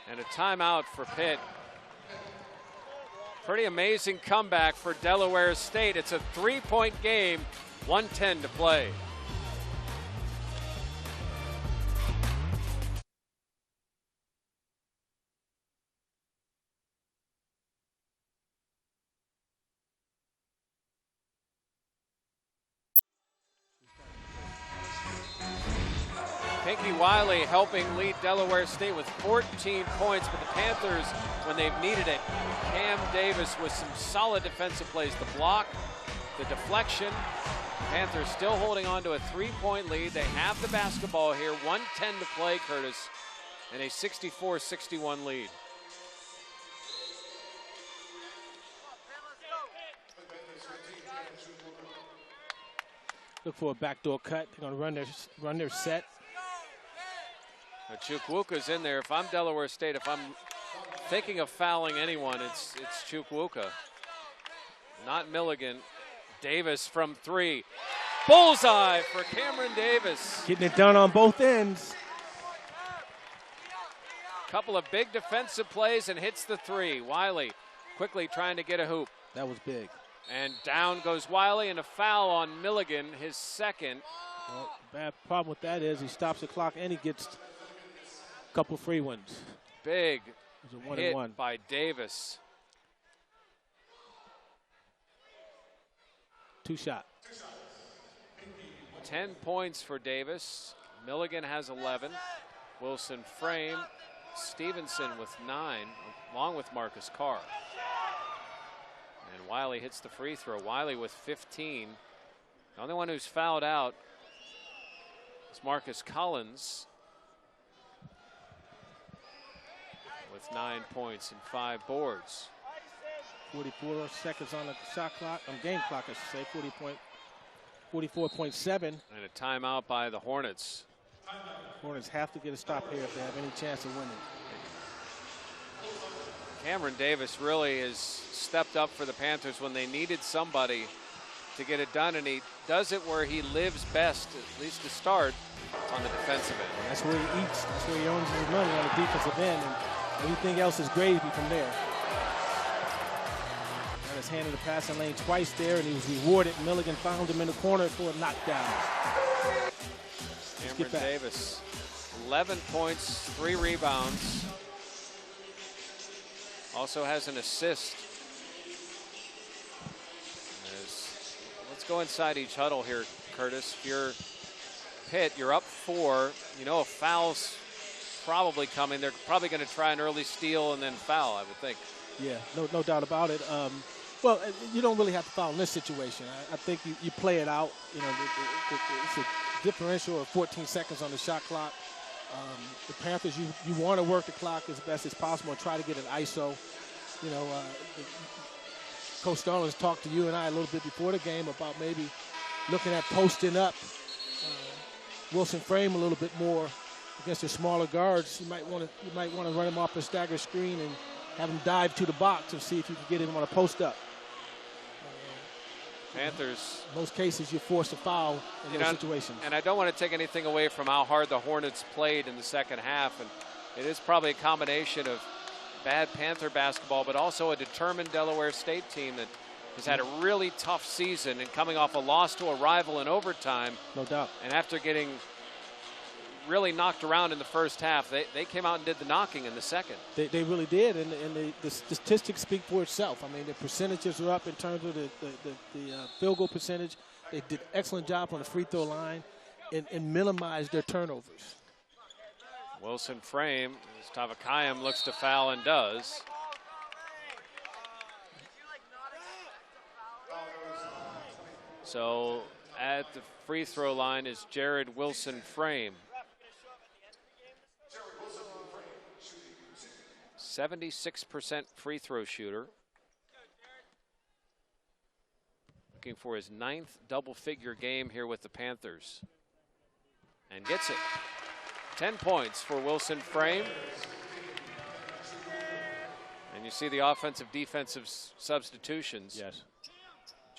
And a timeout for Pitt. Pretty amazing comeback for Delaware State. It's a 3-point game, 1:10 to play. Pinky Wiley helping lead Delaware State with 14 points, but the Panthers, when they've needed it, Cam Davis with some solid defensive plays. The block, the deflection. Panthers still holding on to a 3-point lead. They have the basketball here. 1:10 to play, Curtis, and a 64-61 lead. Look for a backdoor cut. They're going to run their set. Now Chukwuka's in there. If I'm Delaware State, if I'm thinking of fouling anyone, it's Chukwuka. Not Milligan. Davis from 3. Bullseye for Cameron Davis. Getting it done on both ends. Couple of big defensive plays and hits the 3. Wiley quickly trying to get a hoop. That was big. And down goes Wiley, and a foul on Milligan, his second. Well, bad problem with that is he stops the clock and he gets a couple free ones. Big hit 1-and-1 by Davis. 2 shot. 10 points for Davis. Milligan has 11. Wilson frame. Stevenson with 9, along with Marcus Carr. And Wiley hits the free throw. Wiley with 15. The only one who's fouled out is Marcus Collins. with 9 points and 5 boards. 44 seconds on the shot clock, game clock, I should say, 44.7. And a timeout by the Hornets. Hornets have to get a stop here if they have any chance of winning. Cameron Davis really has stepped up for the Panthers when they needed somebody to get it done, and he does it where he lives best, at least to start, on the defensive end. That's where he eats. That's where he earns his money, on the defensive end, and everything else is gravy from there. Got his hand in the passing lane twice there, and he was rewarded. Milligan found him in the corner for a knockdown. Cameron Davis, 11 points, 3 rebounds. Also has an assist. Let's go inside each huddle here, Curtis. If you're Pitt, you're up 4. You know a foul's probably coming. They're probably going to try an early steal and then foul, I would think. Yeah, no doubt about it. Well, you don't really have to foul in this situation. I think you play it out. You know, it's a differential of 14 seconds on the shot clock. The Panthers, you want to work the clock as best as possible and try to get an ISO. You know, Coach Starling's talked to you and I a little bit before the game about maybe looking at posting up Wilson Frame a little bit more against the smaller guards. You might want to run him off a stagger screen and have him dive to the box and see if you can get him on a post up. Panthers. In most cases, you're forced to foul in those situations. And I don't want to take anything away from how hard the Hornets played in the second half. And it is probably a combination of bad Panther basketball, but also a determined Delaware State team that has had a really tough season and coming off a loss to a rival in overtime. No doubt. And after getting really knocked around in the first half, they came out and did the knocking in the second. They really did, and the statistics speak for itself. I mean, the percentages are up in terms of the field goal percentage. They did an excellent job on the free throw line and minimized their turnovers. Wilson Frame, as Tavakayam looks to foul and does. So at the free throw line is Jared Wilson Frame. 76% free throw shooter. Looking for his 9th double-figure game here with the Panthers. And gets it. 10 points for Wilson Frame. And you see the offensive defensive substitutions. Yes.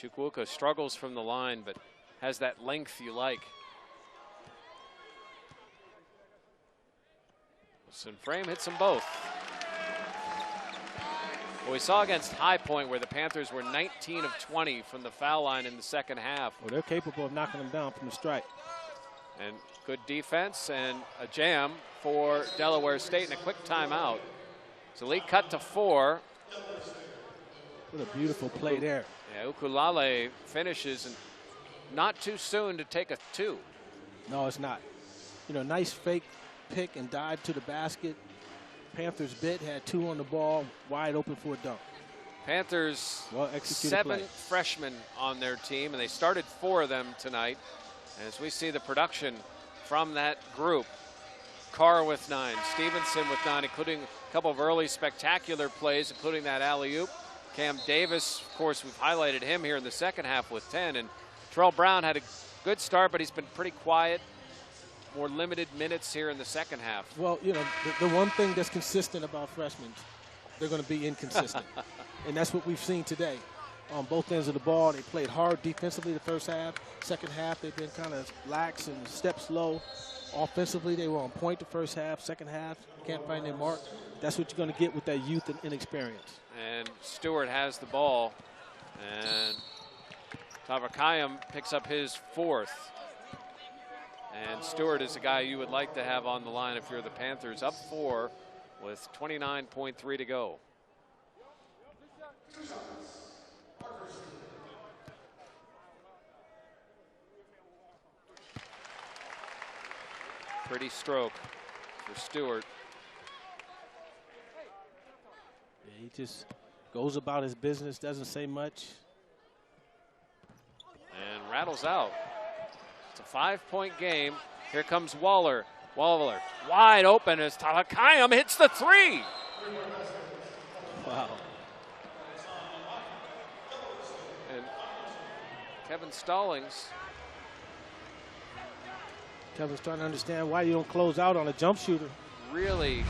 Chukwuka struggles from the line, but has that length you like. Wilson Frame hits them both. Well, we saw against High Point where the Panthers were 19 of 20 from the foul line in the second half. Well, they're capable of knocking them down from the strike. And good defense and a jam for Delaware State and a quick timeout. So lead cut to 4. What a beautiful play there. Yeah, Ukulale finishes, and not too soon to take a 2. No, it's not. You know, nice fake pick and dive to the basket. Panthers bit, had 2 on the ball, wide open for a dunk. Panthers, well executed 7 play. freshmen on their team, and they started 4 of them tonight. And as we see the production from that group, Carr with 9, Stevenson with 9, including a couple of early spectacular plays, including that alley-oop. Cam Davis, of course, we've highlighted him here in the second half with 10. And Terrell Brown had a good start, but he's been pretty quiet. More limited minutes here in the second half. Well, you know, the one thing that's consistent about freshmen, they're going to be inconsistent. And that's what we've seen today. On both ends of the ball, they played hard defensively the first half. Second half, they've been kind of lax and step slow. Offensively, they were on point the first half. Second half, can't find their mark. That's what you're going to get with that youth and inexperience. And Stewart has the ball. And Tavakayam picks up his 4th. And Stewart is a guy you would like to have on the line if you're the Panthers. Up 4 with 29.3 to go. Pretty stroke for Stewart. Yeah, he just goes about his business, doesn't say much. And rattles out. It's a 5-point game. Here comes Waller. Waller wide open as Tavakayam hits the 3. Wow. And Kevin Stallings. Kevin's trying to understand why you don't close out on a jump shooter. Really?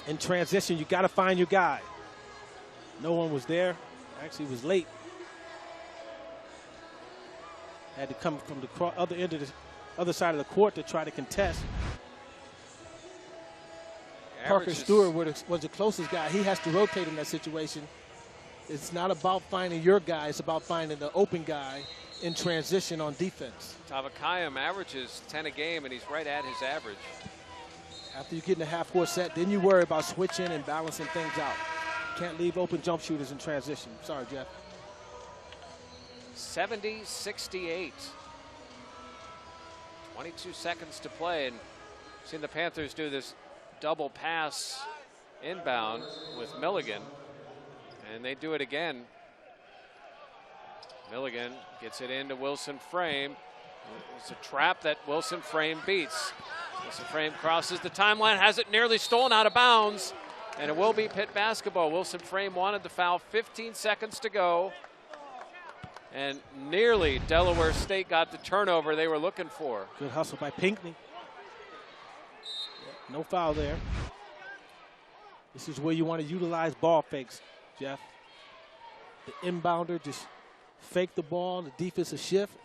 In transition, you got to find your guy. No one was there. Actually, was late. Had to come from the other end of the other side of the court to try to contest. Parker Stewart was the closest guy. He has to rotate in that situation. It's not about finding your guy. It's about finding the open guy in transition on defense. Tavakayam averages 10 a game, and he's right at his average. After you get in the half-court set, then you worry about switching and balancing things out. Can't leave open jump shooters in transition. Sorry, Jeff. 70-68. 22 seconds to play, and seen the Panthers do this double pass inbound with Milligan, and they do it again. Milligan gets it into Wilson Frame. It's a trap that Wilson Frame beats. Wilson Frame crosses the timeline, has it nearly stolen out of bounds, and it will be Pitt basketball. Wilson Frame wanted the foul, 15 seconds to go, and nearly Delaware State got the turnover they were looking for. Good hustle by Pinckney. No foul there. This is where you want to utilize ball fakes, Jeff. The inbounder just fake the ball, the defensive shift,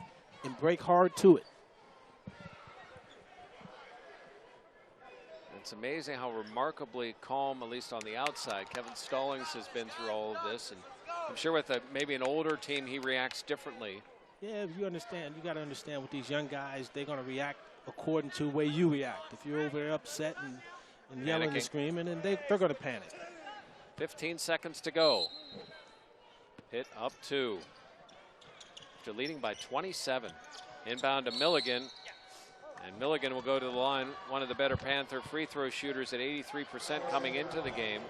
and break hard to it. It's amazing how remarkably calm, at least on the outside, Kevin Stallings has been through all of this. And I'm sure with maybe an older team, he reacts differently. Yeah, you understand. You got to understand with these young guys, they're going to react according to the way you react. If you're over there upset and yelling and screaming, and they're going to panic. 15 seconds to go. Pitt up 2. After leading by 27. Inbound to Milligan. And Milligan will go to the line, one of the better Panther free throw shooters at 83% coming into the game.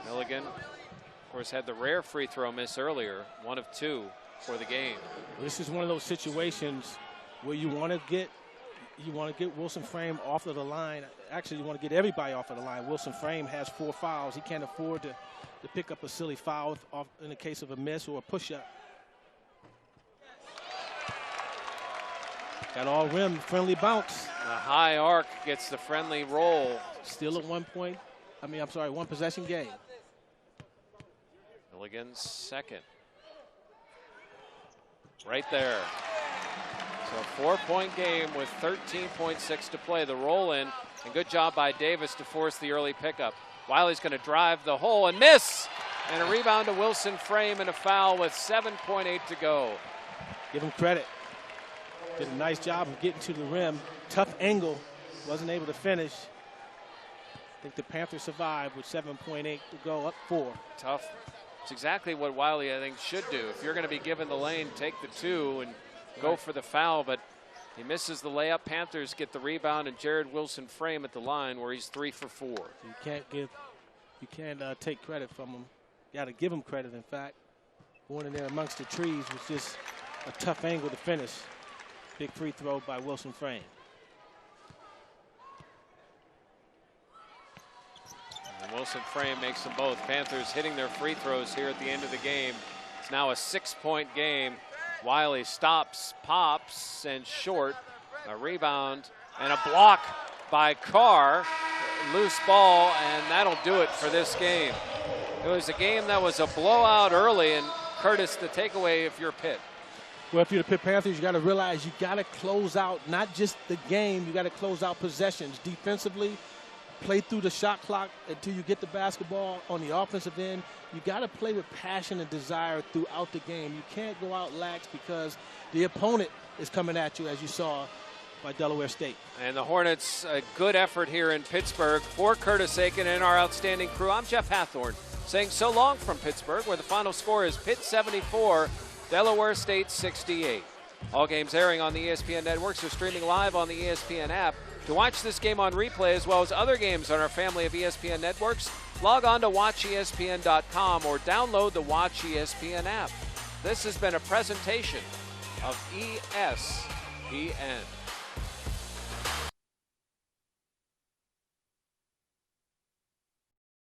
Milligan, of course, had the rare free throw miss earlier, 1 of 2 for the game. This is one of those situations where you want to get Wilson Frame off of the line. Actually, you want to get everybody off of the line. Wilson Frame has 4 fouls. He can't afford to pick up a silly foul in the case of a miss or a push-up. Got all rim, friendly bounce. The high arc gets the friendly roll. Still a 1 possession game. Milligan's second. Right there. So a 4-point game with 13.6 to play. The roll in, and good job by Davis to force the early pickup. Wiley's going to drive the hole and miss. And a rebound to Wilson Frame and a foul with 7.8 to go. Give him credit. Did a nice job of getting to the rim. Tough angle. Wasn't able to finish. I think the Panthers survived with 7.8 to go, up 4. Tough. It's exactly what Wiley, I think, should do. If you're going to be given the lane, take the 2 and go for the foul, but he misses the layup. Panthers get the rebound, and Jared Wilson Frame at the line where he's 3 for 4. You can't take credit from him. You got to give him credit, in fact. Going in there amongst the trees was just a tough angle to finish. Big free throw by Wilson Frame. And Wilson Frame makes them both. Panthers hitting their free throws here at the end of the game. It's now a 6-point game. Wiley stops, pops, and short. A rebound and a block by Carr. Loose ball, and that'll do it for this game. It was a game that was a blowout early, and Curtis, the takeaway if you're Pitt. Well, if you're the Pitt Panthers, you got to realize you got to close out not just the game, you got to close out possessions defensively. Play through the shot clock until you get the basketball on the offensive end. You got to play with passion and desire throughout the game. You can't go out lax because the opponent is coming at you, as you saw by Delaware State. And the Hornets, a good effort here in Pittsburgh. For Curtis Aiken and our outstanding crew, I'm Jeff Hathorn saying so long from Pittsburgh, where the final score is Pitt 74, Delaware State 68. All games airing on the ESPN networks are streaming live on the ESPN app. To watch this game on replay as well as other games on our family of ESPN networks, log on to watchespn.com or download the Watch ESPN app. This has been a presentation of ESPN.